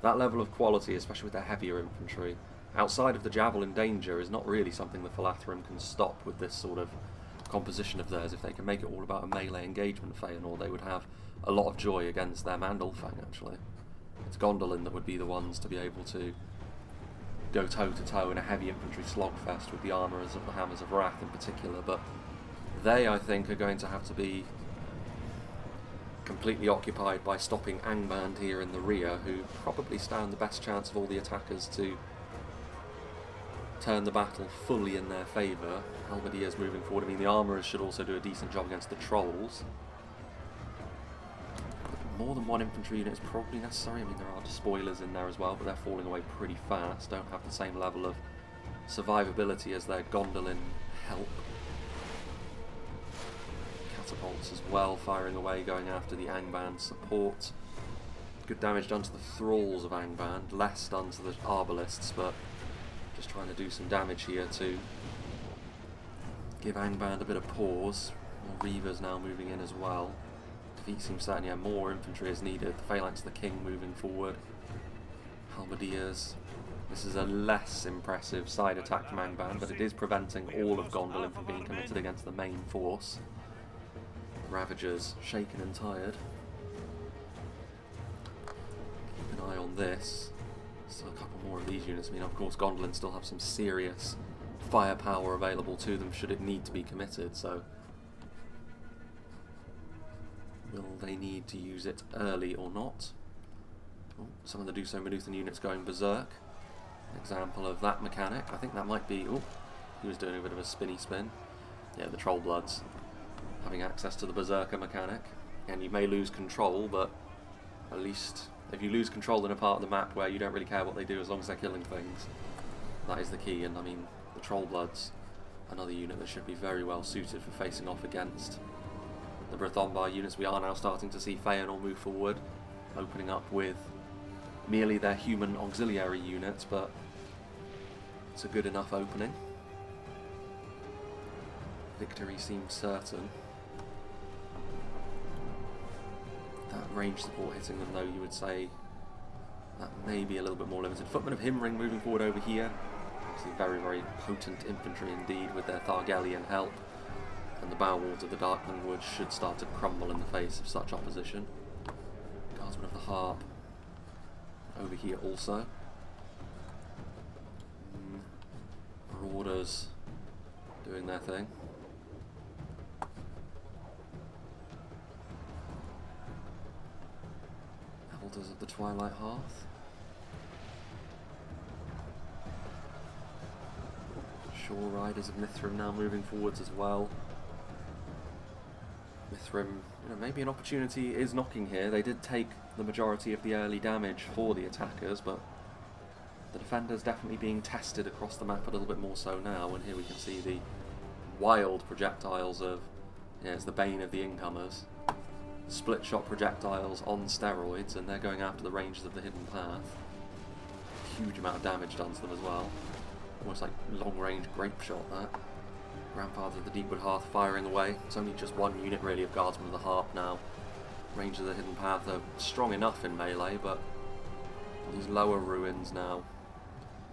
that level of quality, especially with their heavier infantry, outside of the javelin danger, is not really something the Falathrim can stop with this sort of composition of theirs. If they can make it all about a melee engagement, Feanor, they would have a lot of joy against them and Ulfang actually. It's Gondolin that would be the ones to be able to go toe to toe in a heavy infantry slogfest with the armourers of the Hammers of Wrath in particular, but they, I think, are going to have to be completely occupied by stopping Angband here in the rear, who probably stand the best chance of all the attackers to turn the battle fully in their favour. Halberdiers moving forward. I mean, the armourers should also do a decent job against the trolls. More than one infantry unit is probably necessary. I mean, there are spoilers in there as well, but they're falling away pretty fast. Don't have the same level of survivability as their Gondolin help. Catapults as well, firing away, going after the Angband support. Good damage done to the thralls of Angband, less done to the arbalists, but just trying to do some damage here to give Angband a bit of pause. More Reavers now moving in as well. Defeat seems certain, yeah, more infantry is needed. The Phalanx of the King moving forward. Halberdiers. This is a less impressive side attack from Angband, but it is preventing all of Gondolin from being committed against the main force. Ravagers shaken and tired. Keep an eye on this. Still a couple more of these units. I mean, of course, Gondolin still have some serious firepower available to them should it need to be committed, so will they need to use it early or not? Oh, some of the Manuthan units going berserk. An example of that mechanic. I think that might be... Oh, he was doing a bit of a spinny spin. Yeah, the Trollbloods having access to the berserker mechanic. And you may lose control, but at least if you lose control in a part of the map where you don't really care what they do as long as they're killing things, that is the key. And I mean, the Trollbloods, another unit that should be very well suited for facing off against the BRITHOMBAR units. We are now starting to see Feanor move forward, opening up with merely their human auxiliary units, but it's a good enough opening. Victory seems certain. That range support hitting them, though, you would say that may be a little bit more limited. Footmen of Himring moving forward over here. Obviously very, very potent infantry indeed with their Thargelian help. And the Bowwalls of the Darkling Woods should start to crumble in the face of such opposition. Guardsmen of the Harp over here also. Marauders doing their thing. Elders of the Twilight Hearth. Shore Riders of Mithrim now moving forwards as well. Mithrim You know, maybe an opportunity is knocking here. They did take the majority of the early damage for the attackers, but the defenders definitely being tested across the map a little bit more so now. And here we can see the wild projectiles of, yeah, it's the bane of the incomers. Split shot projectiles on steroids, and they're going after the ranges of the hidden path. Huge amount of damage done to them as well. Almost like long range grape shot, that. Grandfather of the Deepwood Hearth firing away. It's only just one unit really of Guardsmen of the Harp now. Range of the hidden path are strong enough in melee, but these lower ruins now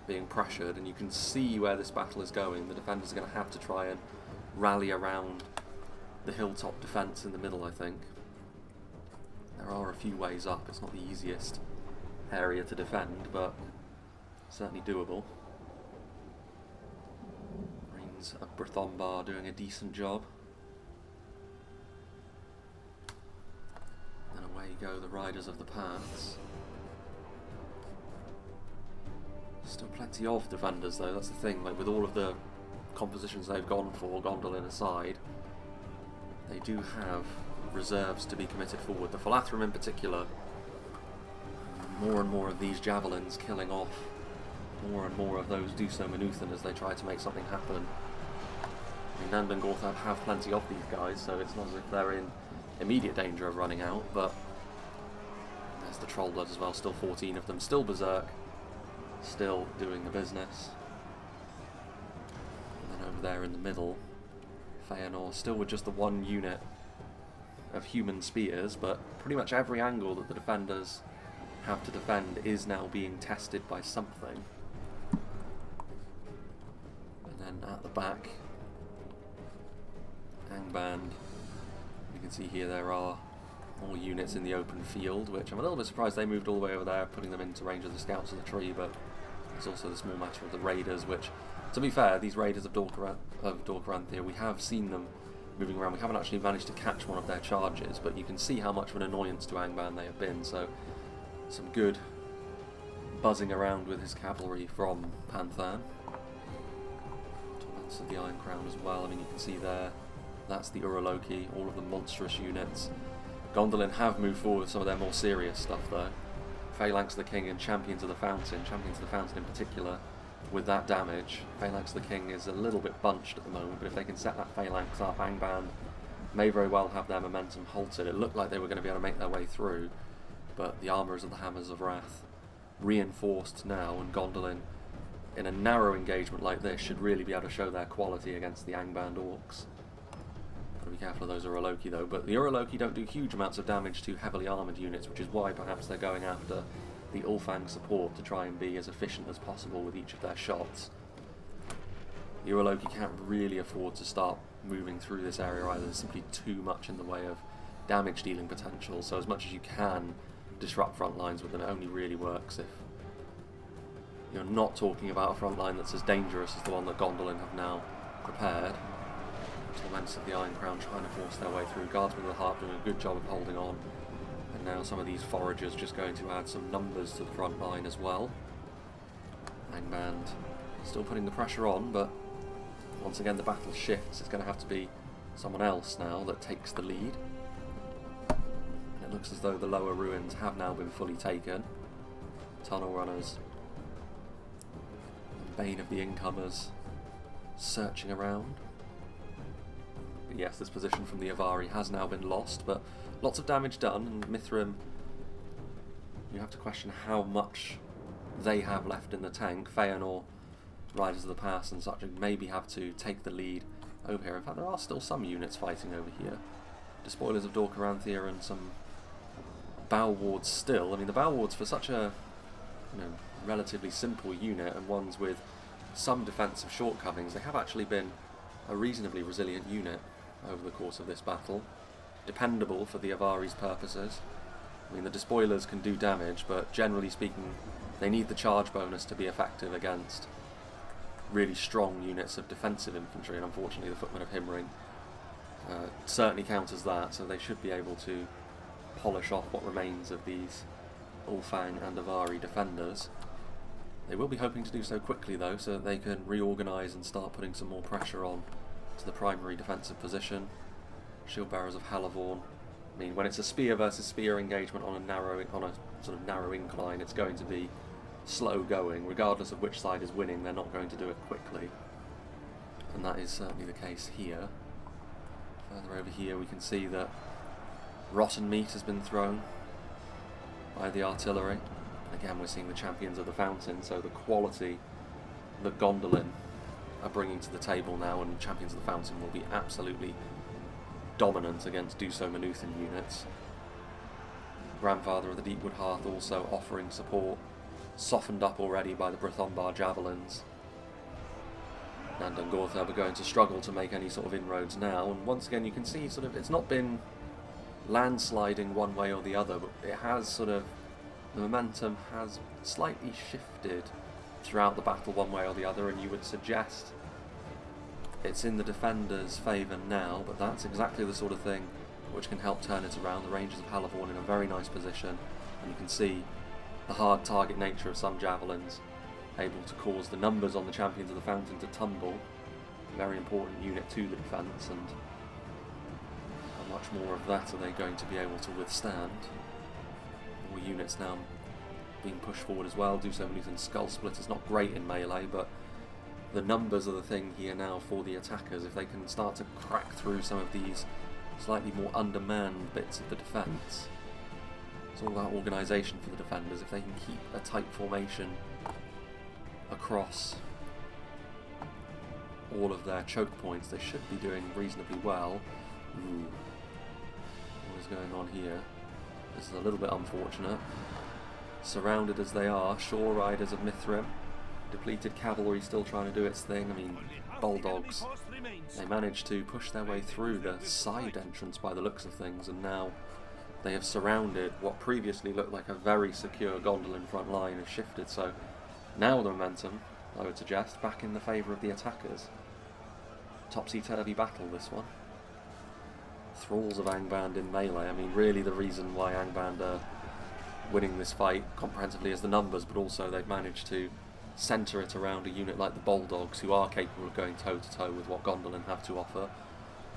being pressured, and you can see where this battle is going. The defenders are going to have to try and rally around the hilltop defence in the middle, I think. There are a few ways up. It's not the easiest area to defend, but certainly doable. Marines of BRITHOMBAR doing a decent job. And away go the Riders of the Paths. Still plenty of defenders though, that's the thing, like with all of the compositions they've gone for, Gondolin aside, they do have reserves to be committed forward. The Falathrim in particular, more and more of these javelins killing off more and more of those Duso Manuthan as they try to make something happen. I mean, Dungortheb have plenty of these guys, so it's not as if they're in immediate danger of running out, but there's the Trollblood as well, still 14 of them, still berserk, still doing the business. And then over there in the middle, Feanor still with just the one unit of human spears, but pretty much every angle that the defenders have to defend is now being tested by something. And then at the back, Angband, you can see here there are more units in the open field, which I'm a little bit surprised they moved all the way over there, putting them into range of the scouts of the tree, but there's also the small matter of the raiders, which, to be fair, these raiders of Dungortheb, we have seen them moving around. We haven't actually managed to catch one of their charges, but you can see how much of an annoyance to Angband they have been, so some good buzzing around with his cavalry from Panthan. Torments of the Iron Crown as well. I mean, you can see there, that's the Uraloki, all of the monstrous units. Gondolin have moved forward with some of their more serious stuff though. Phalanx the King and Champions of the Fountain in particular, with that damage. Phalanx the King is a little bit bunched at the moment, but if they can set that Phalanx up, Angband may very well have their momentum halted. It looked like they were going to be able to make their way through, but the Armourers of the Hammers of Wrath reinforced now, and Gondolin, in a narrow engagement like this, should really be able to show their quality against the Angband Orcs. Got to be careful of those Uraloki though, but the Uraloki don't do huge amounts of damage to heavily armoured units, which is why perhaps they're going after the Ulfang support to try and be as efficient as possible with each of their shots. The Uraloki can't really afford to start moving through this area either. There's simply too much in the way of damage dealing potential, so as much as you can disrupt front lines with them, it only really works if you're not talking about a front line that's as dangerous as the one that Gondolin have now prepared. Torments of the Iron Crown trying to force their way through. Guardsmen of the Heart doing a good job of holding on. And now some of these foragers just going to add some numbers to the front line as well. Angband still putting the pressure on, but once again the battle shifts. It's going to have to be someone else now that takes the lead. And it looks as though the lower ruins have now been fully taken. Tunnel runners, the bane of the incomers, searching around. But yes, this position from the Avari has now been lost, but lots of damage done, and Mithrim, you have to question how much they have left in the tank. Feanor, Riders of the Pass and such, maybe have to take the lead over here. In fact, there are still some units fighting over here. Despoilers of Dungortheb and some Bow Wards still. I mean, the Bow Wards, for such a relatively simple unit and ones with some defensive shortcomings, they have actually been a reasonably resilient unit over the course of this battle. Dependable for the Avari's purposes. I mean, the Despoilers can do damage, but generally speaking, they need the charge bonus to be effective against really strong units of defensive infantry, and unfortunately the Footmen of Himring certainly counters that, so they should be able to polish off what remains of these Ulfang and Avari defenders. They will be hoping to do so quickly though, so that they can reorganise and start putting some more pressure on to the primary defensive position. Shield Bearers of Halavorn I mean, when it's a spear versus spear engagement on a sort of narrow incline, it's going to be slow going. Regardless of which side is winning, they're not going to do it quickly. And that is certainly the case here. Further over here we can see that rotten meat has been thrown by the artillery. Again, we're seeing the champions of the fountain, so the quality that Gondolin are bringing to the table now, and champions of the fountain will be absolutely dominant against Dusomnuthan units. Grandfather of the Deepwood Hearth also offering support, softened up already by the BRITHOMBAR javelins. And Dungortheb are going to struggle to make any sort of inroads now, and once again you can see sort of it's not been landsliding one way or the other, but it has sort of, the momentum has slightly shifted throughout the battle one way or the other, and you would suggest it's in the defenders' favour now, but that's exactly the sort of thing which can help turn it around. The Rangers of Halavorn in a very nice position, and you can see the hard target nature of some javelins, able to cause the numbers on the champions of the fountain to tumble. Very important unit to the defence, and how much more of that are they going to be able to withstand? More units now being pushed forward as well. Dusomnuthan Skull Splitter's not great in melee, but the numbers are the thing here now for the attackers. If they can start to crack through some of these slightly more undermanned bits of the defence, it's all about organisation for the defenders. If they can keep a tight formation across all of their choke points, they should be doing reasonably well. Ooh. What is going on here? This is a little bit unfortunate. Surrounded as they are, Shore Riders of Mithrim, depleted cavalry still trying to do its thing. I mean, Bulldogs, they managed to push their way through the side entrance by the looks of things, and now they have surrounded what previously looked like a very secure Gondolin front line has shifted, so now the momentum, I would suggest, back in the favour of the attackers. Topsy-turvy battle, this one. Thralls of Angband in melee. I mean, really the reason why Angband are winning this fight comprehensively is the numbers, but also they've managed to centre it around a unit like the Bulldogs, who are capable of going toe-to-toe with what Gondolin have to offer,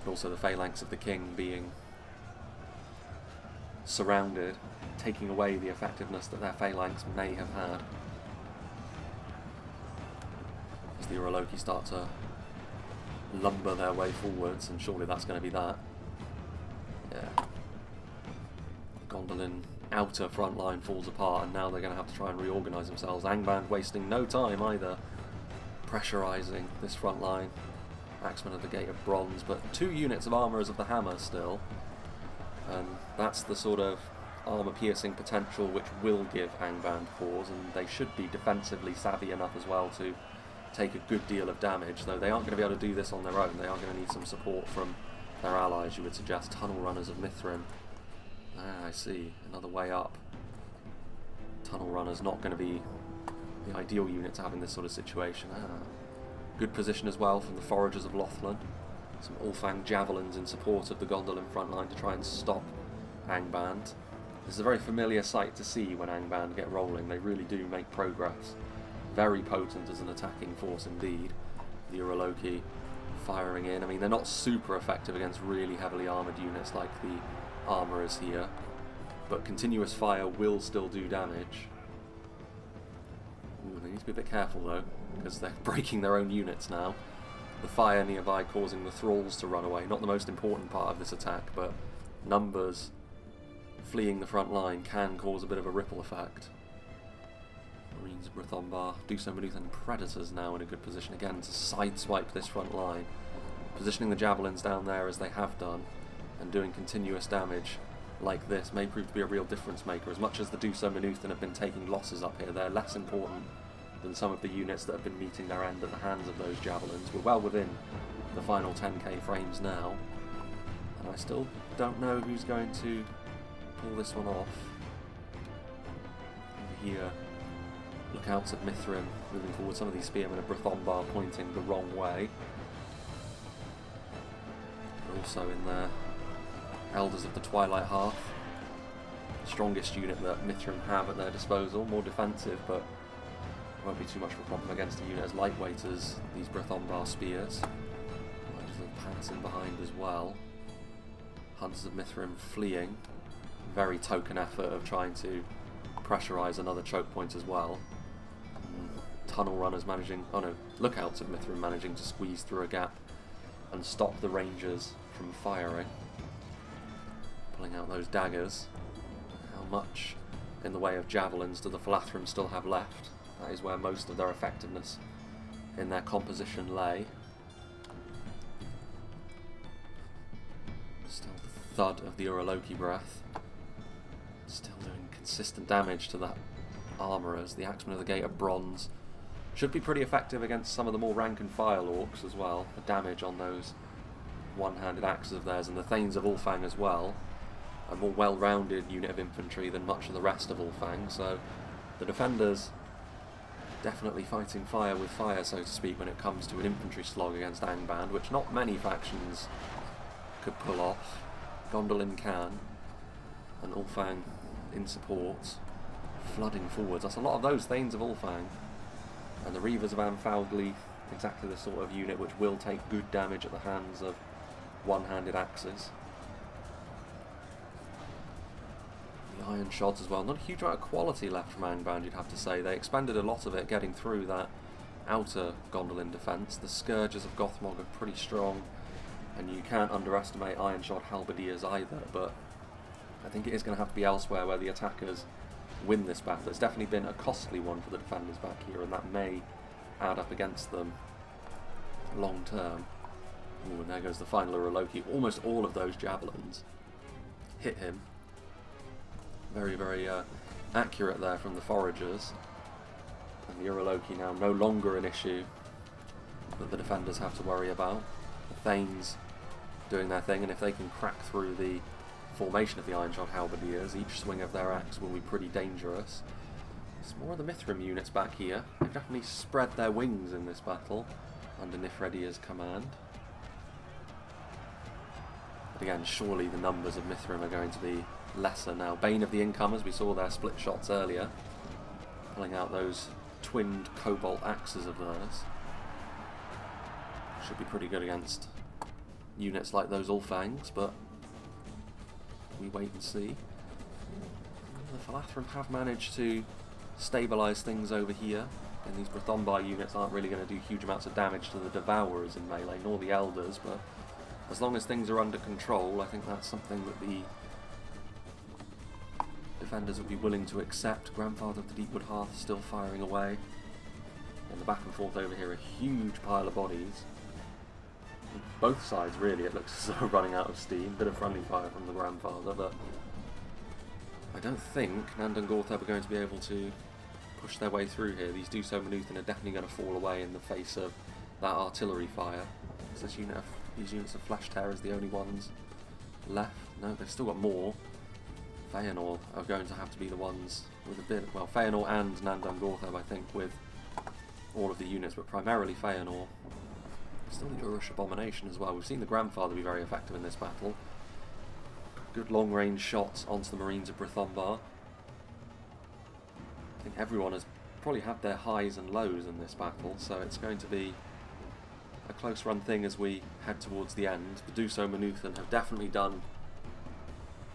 but also the Phalanx of the King being surrounded, taking away the effectiveness that their Phalanx may have had. As the Uroloki start to lumber their way forwards, and surely that's going to be that. Yeah. Gondolin outer front line falls apart, and now they're going to have to try and reorganise themselves. Angband wasting no time either, pressurising this front line. Axemen of the Gate of Bronze, but 2 units of Armourers of the Hammer still, and that's the sort of armour-piercing potential which will give Angband pause, and they should be defensively savvy enough as well to take a good deal of damage, though they aren't going to be able to do this on their own. They are going to need some support from their allies, you would suggest. Tunnel Runners of Mithrim. Ah, I see. Another way up. Tunnel Runners not going to be the ideal unit to have in this sort of situation. Ah. Good position as well from the Foragers of Lothlin. Some Ulfang javelins in support of the Gondolin front line to try and stop Angband. This is a very familiar sight to see when Angband get rolling. They really do make progress. Very potent as an attacking force indeed. The Uroloki firing in. I mean, they're not super effective against really heavily armoured units like the Armourers here, but continuous fire will still do damage. Ooh, they need to be a bit careful though, because they're breaking their own units now. The fire nearby causing the Thralls to run away. Not the most important part of this attack, but numbers fleeing the front line can cause a bit of a ripple effect. Marines of BRITHOMBAR, Dusomnuthan Predators now in a good position again to sideswipe this front line, positioning the javelins down there as they have done, and doing continuous damage like this may prove to be a real difference maker. As much as the Dusomnuthan have been taking losses up here, they're less important than some of the units that have been meeting their end at the hands of those javelins. We're well within the final 10k frames now, and I still don't know who's going to pull this one off. Over here, lookouts of Mithrim moving forward. Some of these spearmen of BRITHOMBAR pointing the wrong way. They're also in there Elders of the Twilight Hearth, the strongest unit that Mithrim have at their disposal, more defensive, but won't be too much of a problem against a unit as lightweight as these BRITHOMBAR spears. Riders of the Pants in behind as well. Hunters of Mithrim fleeing. Very token effort of trying to pressurise another choke point as well. Tunnel runners managing, oh no, lookouts of Mithrim managing to squeeze through a gap and stop the rangers from firing. Pulling out those daggers. How much in the way of javelins do the Falathrim still have left? That is where most of their effectiveness in their composition lay. Still the thud of the Uraloki breath. Still doing consistent damage to that armourers. The Axemen of the Gate of Bronze should be pretty effective against some of the more rank and file orcs as well. The damage on those one-handed axes of theirs, and the Thanes of Ulfang as well. A more well-rounded unit of infantry than much of the rest of Ulfang, so the defenders definitely fighting fire with fire, so to speak, when it comes to an infantry slog against Angband, which not many factions could pull off. Gondolin can, and Ulfang in support, flooding forwards. That's a lot of those Thanes of Ulfang. And the Reavers of Anfalgleith, exactly the sort of unit which will take good damage at the hands of one-handed axes. The Iron Shods as well. Not a huge amount of quality left from Angband, you'd have to say. They expended a lot of it getting through that outer Gondolin defence. The Scourges of Gothmog are pretty strong, and you can't underestimate Iron Shod Halberdiers either, but I think it is going to have to be elsewhere where the attackers win this battle. It's definitely been a costly one for the defenders back here, and that may add up against them long term. Ooh, and there goes the final Uraloki. Almost all of those javelins hit him. Very, very accurate there from the foragers. And the Uraloki now no longer an issue that the defenders have to worry about. The Thanes doing their thing, and if they can crack through the formation of the Iron Shod Halberdiers, each swing of their axe will be pretty dangerous. It's more of the Mithrim units back here. They've definitely spread their wings in this battle under Nifredia's command. But again, surely the numbers of Mithrim are going to be lesser now. Bane of the Incomers, we saw their split shots earlier, pulling out those twinned cobalt axes of theirs. Should be pretty good against units like those Ulfangs, but we wait and see. The Falathrim have managed to stabilise things over here, and these BRITHOMBAR units aren't really going to do huge amounts of damage to the Devourers in melee, nor the Elders, but as long as things are under control, I think that's something that the defenders would be willing to accept. Grandfather of the Deepwood Hearth still firing away. And the back and forth over here, a huge pile of bodies. Both sides, really, it looks as though running out of steam. Bit of friendly fire from the Grandfather, but I don't think Dungortheb are going to be able to push their way through here. These Duso Manuthan are definitely going to fall away in the face of that artillery fire. Is these units of Flesh Tearers the only ones left? No, they've still got more. Feanor are going to have to be the ones with a bit, well, Feanor and Dungortheb, I think, with all of the units, but primarily Feanor. Still the Urush Abomination as well. We've seen the Grandfather be very effective in this battle. Good long-range shots onto the Marines of BRITHOMBAR. I think everyone has probably had their highs and lows in this battle, so it's going to be a close-run thing as we head towards the end. The Duso Manuthan have definitely done...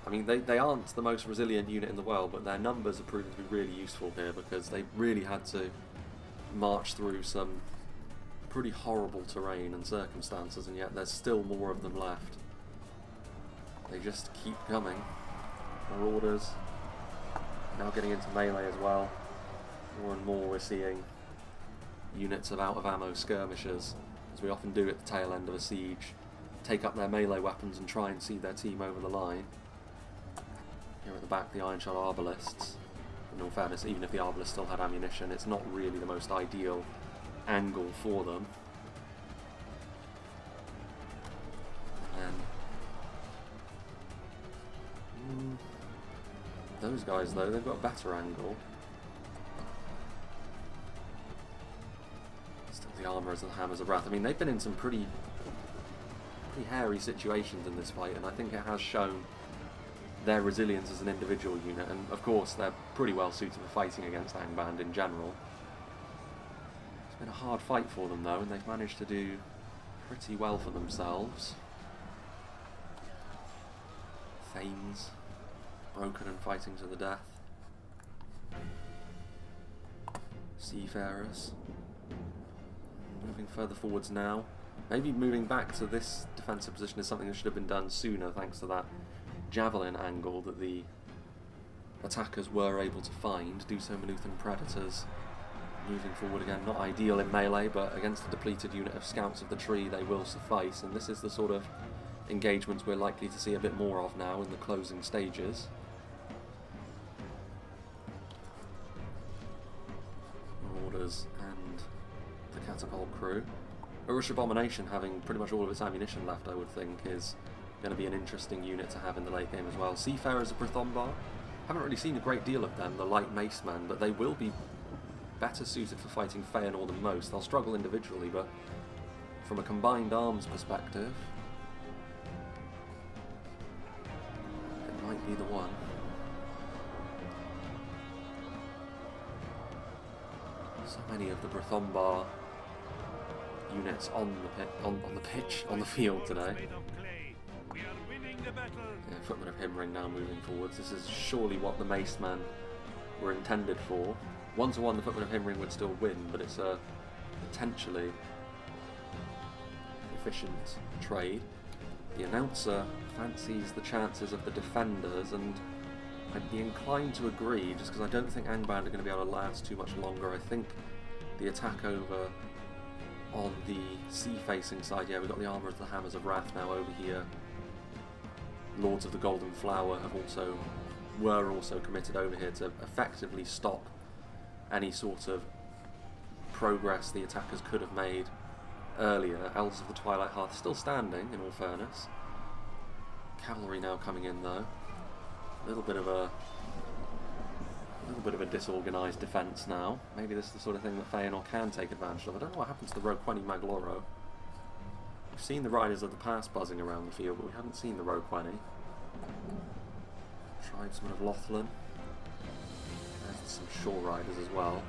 I mean, they aren't the most resilient unit in the world, but their numbers have proven to be really useful here because they really had to march through some pretty horrible terrain and circumstances, and yet there's still more of them left. They just keep coming. Marauders now getting into melee as well. More and more we're seeing units of out-of-ammo skirmishers, as we often do at the tail end of a siege, take up their melee weapons and try and see their team over the line. Here at the back, the Iron Shod Arbalists. In all fairness, even if the Arbalists still had ammunition, it's not really the most ideal angle for them. And those guys, though, they've got a better angle. Still the Armourers and the Hammers of Wrath. I mean, they've been in some pretty hairy situations in this fight, and I think it has shown their resilience as an individual unit, and of course they're pretty well suited for fighting against Angband in general. It's been a hard fight for them though, and they've managed to do pretty well for themselves. Thanes, broken and fighting to the death. Seafarers. Moving further forwards now. Maybe moving back to this defensive position is something that should have been done sooner, thanks to that javelin angle that the attackers were able to find. Do so Mithrim predators moving forward again. Not ideal in melee, but against a depleted unit of scouts of the tree they will suffice, and this is the sort of engagements we're likely to see a bit more of now in the closing stages. Orders and the catapult crew. Urush Abomination, having pretty much all of its ammunition left, I would think, is going to be an interesting unit to have in the late game as well. Seafarers of BRITHOMBAR. Haven't really seen a great deal of them, the light mace men, but they will be better suited for fighting Feanor than most. They'll struggle individually, but from a combined arms perspective, it might be the one. So many of the BRITHOMBAR units on the field today. Yeah, Footmen of Himring now moving forwards. This is surely what the Mace Men were intended for. 1-to-1 the Footmen of Himring would still win, but it's a potentially efficient trade. The announcer fancies the chances of the defenders, and I'd be inclined to agree, just because I don't think Angband are going to be able to last too much longer. I think the attack over on the sea-facing side, yeah, we've got the Armour of the Hammers of Wrath now over here. Lords of the Golden Flower were also committed over here to effectively stop any sort of progress the attackers could have made earlier. Elders of the Twilight Hearth still standing, in all fairness. Cavalry now coming in though. A little bit of a disorganised defence now. Maybe this is the sort of thing that Feanor can take advantage of. I don't know what happened to the Roqueni Magloro. We've seen the Riders of the Past buzzing around the field, but we haven't seen the Roqueni. Tribesmen of Lothlin. There's some Shore Riders as well.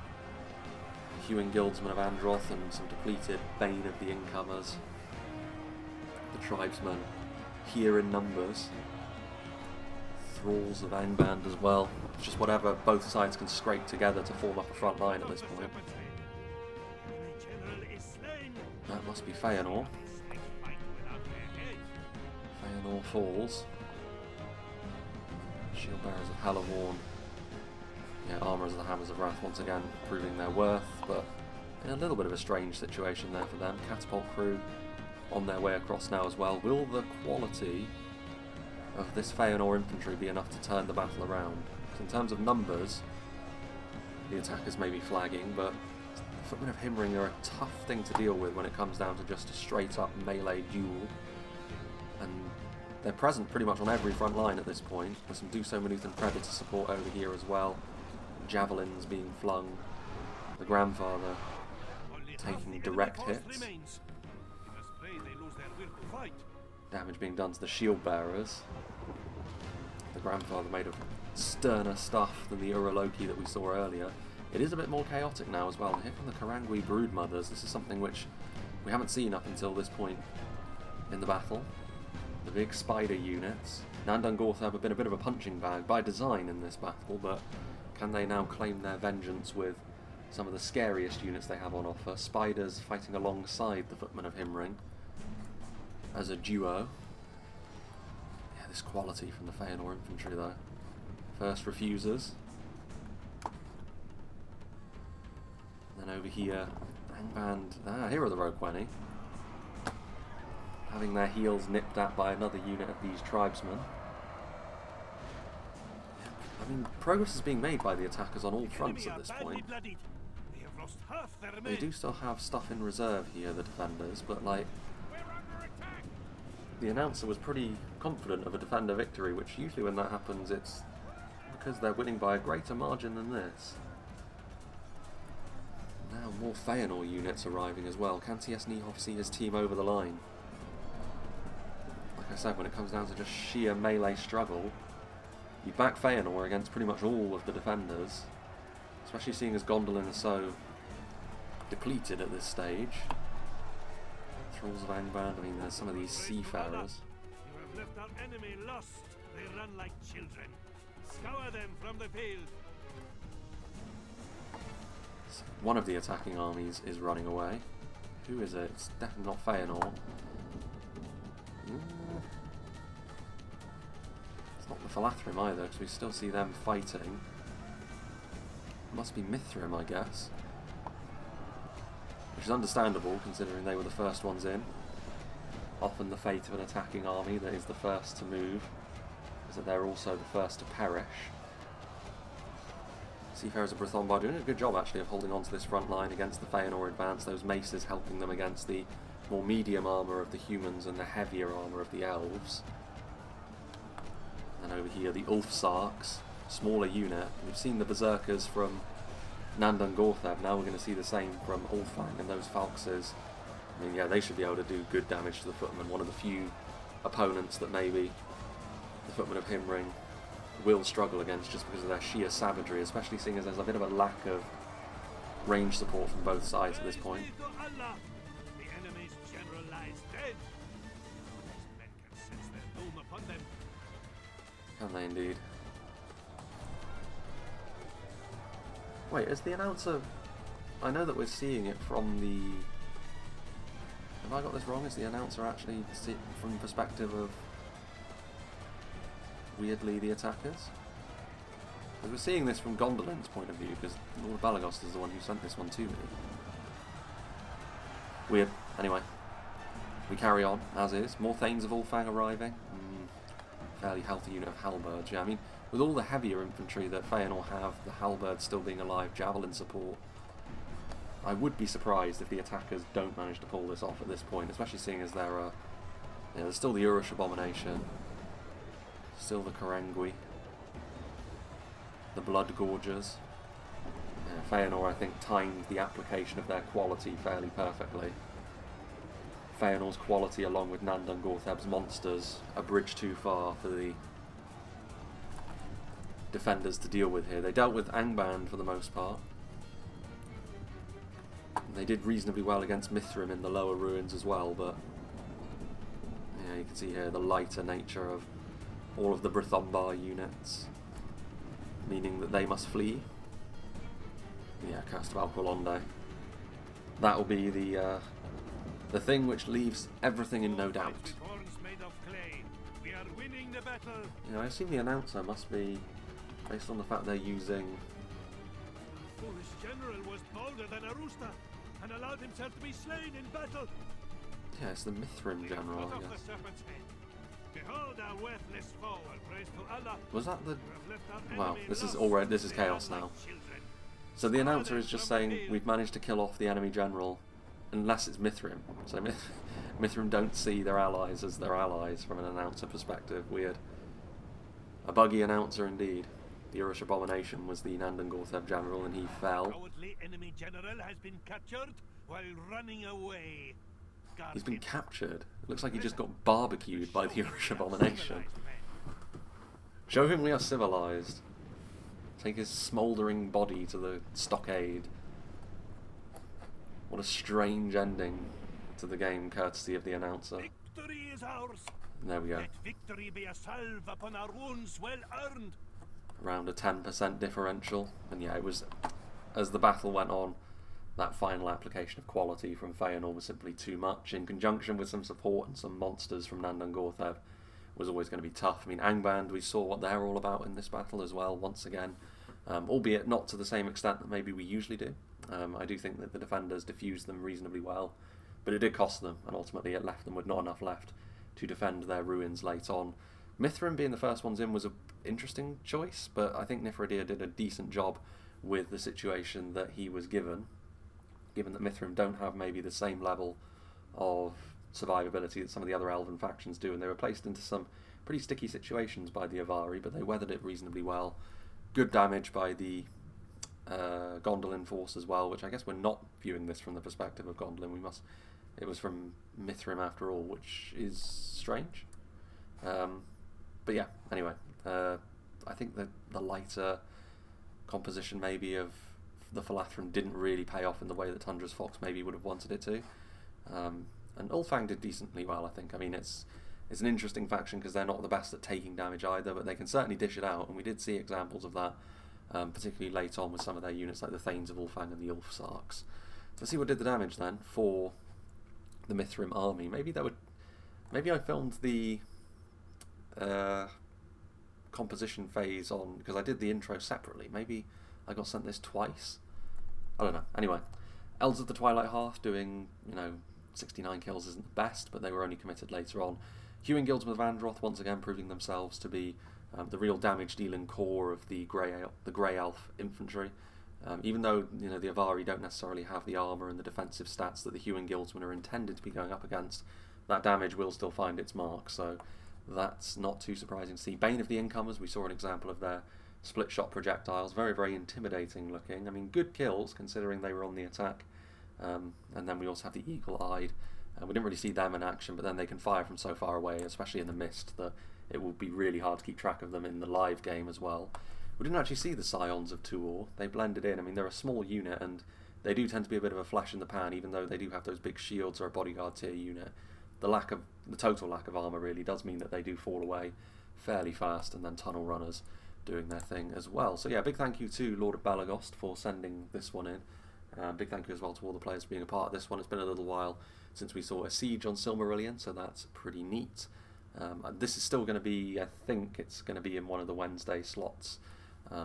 Hewing Guildsmen of Androth and some depleted Bane of the Incomers. The Tribesmen here in numbers. Thralls of Angband as well. Just whatever both sides can scrape together to form up a front line at this point. That must be Feanor. Feanor falls. Shield Bearers of Halavorn. Yeah, Armourers of the Hammers of Wrath once again proving their worth, but in a little bit of a strange situation there for them. Catapult crew on their way across now as well. Will the quality of this Feanor infantry be enough to turn the battle around? In terms of numbers, the attackers may be flagging, but the Footmen of Himring are a tough thing to deal with when it comes down to just a straight up melee duel, and they're present pretty much on every front line at this point. There's some Do So Mithrim Predator support over here as well, javelins being flung, the Grandfather taking direct hits, damage being done to the Shield Bearers. The Grandfather made of sterner stuff than the Uraloki that we saw earlier. It is a bit more chaotic now as well. And here come the Karangwi Broodmothers. This is something which we haven't seen up until this point in the battle. The big spider units. Dungortheb have been a bit of a punching bag by design in this battle, but can they now claim their vengeance with some of the scariest units they have on offer? Spiders fighting alongside the Footmen of Himring as a duo. Yeah, this quality from the Feanor infantry though. First Refusers. Then over here, Angband. Here are the Roqueni. Having their heels nipped at by another unit of these tribesmen. I mean, progress is being made by the attackers on all fronts at this point. They do still have stuff in reserve here, the defenders, but like, the announcer was pretty confident of a defender victory, which usually when that happens it's because they're winning by a greater margin than this. Now more Feanor units arriving as well. Can T.S. Niehoff see his team over the line? Like I said, when it comes down to just sheer melee struggle, you back Feanor against pretty much all of the defenders, especially seeing as Gondolin is so depleted at this stage. Thralls of Angband, I mean there's some of these seafarers. You have left our enemy lost. They run like children. Scour them from the field. One of the attacking armies is running away. Who is it? It's definitely not Feanor. It's not the Falathrim either, because we still see them fighting. It must be Mithrim, I guess. Which is understandable, considering they were the first ones in. Often the fate of an attacking army that is the first to move is that they're also the first to perish. Seafarers of BRITHOMBAR doing a good job actually of holding on to this front line against the Feanor advance, those maces helping them against the more medium armour of the humans and the heavier armour of the elves. And over here the Ulfsarks, smaller unit. We've seen the Berserkers from Dungortheb, now we're going to see the same from Ulfang and those Falxes. I mean, yeah, they should be able to do good damage to the footmen, one of the few opponents that maybe the footmen of Himring will struggle against just because of their sheer savagery, especially seeing as there's a bit of a lack of range support from both sides at this point. The enemy's general lies dead. These men can sense their doom upon them. Can they indeed? Wait, is the announcer... I know that we're seeing it from the... Have I got this wrong? Is the announcer actually from the perspective of... weirdly, the attackers? Because we're seeing this from Gondolin's point of view, because Lord Balagost is the one who sent this one to me. Weird. Anyway, we carry on, as is. More Thanes of Ulfang arriving. Fairly healthy unit of halberds. Yeah, I mean, with all the heavier infantry that Feanor have, the halberds still being alive, javelin support, I would be surprised if the attackers don't manage to pull this off at this point, especially seeing as there are... Yeah, there's still the Urush Abomination, still the Karangui, the Blood Gorgers. Yeah, Feanor, I think, timed the application of their quality fairly perfectly. Feanor's quality, along with Dungortheb's monsters, a bridge too far for the defenders to deal with here. They dealt with Angband for the most part. They did reasonably well against Mithrim in the lower ruins as well, but yeah, you can see here the lighter nature of all of the BRITHOMBAR units, meaning that they must flee. Yeah, Cast of Alqualonde. That will be the thing which leaves everything in no doubt. You know, I assume the announcer must be, based on the fact they're using... The foolish general was bolder than a rooster and allowed himself to be slain in battle. Yeah, it's the Mithrim general, I guess. Behold our worthless foe, praise to Allah. Was that the... Wow, this is already... This is chaos now. So the announcer is just saying, we've managed to kill off the enemy general, unless it's Mithrim. So Mithrim don't see their allies as their allies from an announcer perspective. Weird. A buggy announcer indeed. The Urush Abomination was the Dungortheb general, and he fell. Cowardly enemy general has been captured while running away. He's been captured. It looks like he just got barbecued by the Urush Abomination. Show him we are civilized. Take his smouldering body to the stockade. What a strange ending to the game, courtesy of the announcer. Victory is ours. And there we go. Let victory be a salve upon our wounds well earned. Around a 10% differential. And yeah, it was, as the battle went on, that final application of quality from Feanor was simply too much, in conjunction with some support and some monsters from Dungortheb was always going to be tough. I mean, Angband, we saw what they're all about in this battle as well, once again, albeit not to the same extent that maybe we usually do. I do think that the defenders diffused them reasonably well, but it did cost them, and ultimately it left them with not enough left to defend their ruins late on. Mithrim being the first ones in was an interesting choice, but I think Nifredir did a decent job with the situation that he was given that Mithrim don't have maybe the same level of survivability that some of the other elven factions do, and they were placed into some pretty sticky situations by the Avari, but they weathered it reasonably well. Good damage by the Gondolin force as well, which I guess we're not viewing this from the perspective of Gondolin. It was from Mithrim after all, which is strange. But yeah, anyway, I think that the lighter composition maybe of the Falathrim didn't really pay off in the way that Tundra's Fox maybe would have wanted it to. And Ulfang did decently well, I think. I mean, it's It's an interesting faction because they're not the best at taking damage either, but they can certainly dish it out, and we did see examples of that, particularly late on with some of their units like the Thanes of Ulfang and the Ulfsarks. Let's see what did the damage then for the Mithrim army. Maybe I filmed the composition phase on, because I did the intro separately. Maybe I got sent this twice. I don't know. Anyway, Elves of the Twilight Hearth doing, 69 kills isn't the best, but they were only committed later on. Hewing Guildsmen of Androth once again proving themselves to be the real damage-dealing core of the Grey Elf infantry. Even though the Avari don't necessarily have the armour and the defensive stats that the Hewing Guildsmen are intended to be going up against, that damage will still find its mark, so that's not too surprising to see. Bane of the Incomers, we saw an example of their split-shot projectiles, very, very intimidating looking. I mean, good kills considering they were on the attack. And then we also have the Eagle-Eyed. We didn't really see them in action, but then they can fire from so far away, especially in the mist, that it will be really hard to keep track of them in the live game as well. We didn't actually see the Scions of Tuor. They blended in. I mean, they're a small unit, and they do tend to be a bit of a flash in the pan, even though they do have those big shields or a bodyguard tier unit. The total lack of armour really does mean that they do fall away fairly fast, and then tunnel runners doing their thing as well. So yeah, big thank you to Lord of Balagost for sending this one in. Big thank you as well to all the players for being a part of this one. It's been a little while since we saw a siege on Silmarillion, so that's pretty neat. This is still going to be, I think it's going to be in one of the Wednesday slots.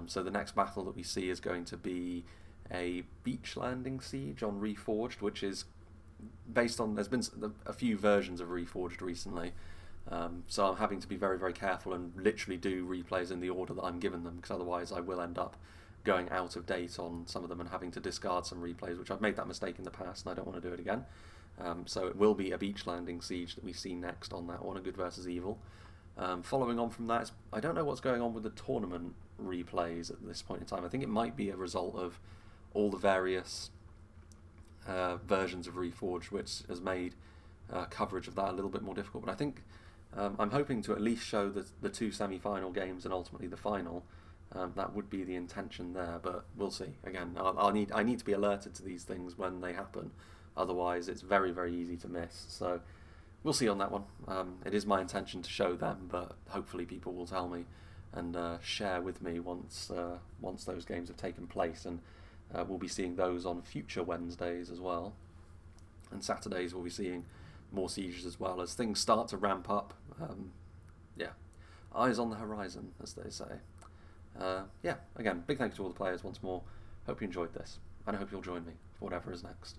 So the next battle that we see is going to be a beach landing siege on Reforged, which is based on, there's been a few versions of Reforged recently. So I'm having to be very, very careful and literally do replays in the order that I'm given them, because otherwise I will end up going out of date on some of them and having to discard some replays, which I've made that mistake in the past and I don't want to do it again. So it will be a beach landing siege that we see next on that one, a good versus evil. Following on from that, I don't know what's going on with the tournament replays at this point in time. I think it might be a result of all the various versions of Reforged, which has made coverage of that a little bit more difficult. But I think I'm hoping to at least show the two semi-final games and ultimately the final. That would be the intention there, but we'll see. Again, I need to be alerted to these things when they happen. Otherwise, it's very, very easy to miss. So we'll see on that one. It is my intention to show them, but hopefully people will tell me and share with me once those games have taken place. And we'll be seeing those on future Wednesdays as well. And Saturdays we'll be seeing more sieges as well as things start to ramp up. Yeah, eyes on the horizon, as they say. Yeah, again, big thanks to all the players once more. Hope you enjoyed this, and I hope you'll join me for whatever is next.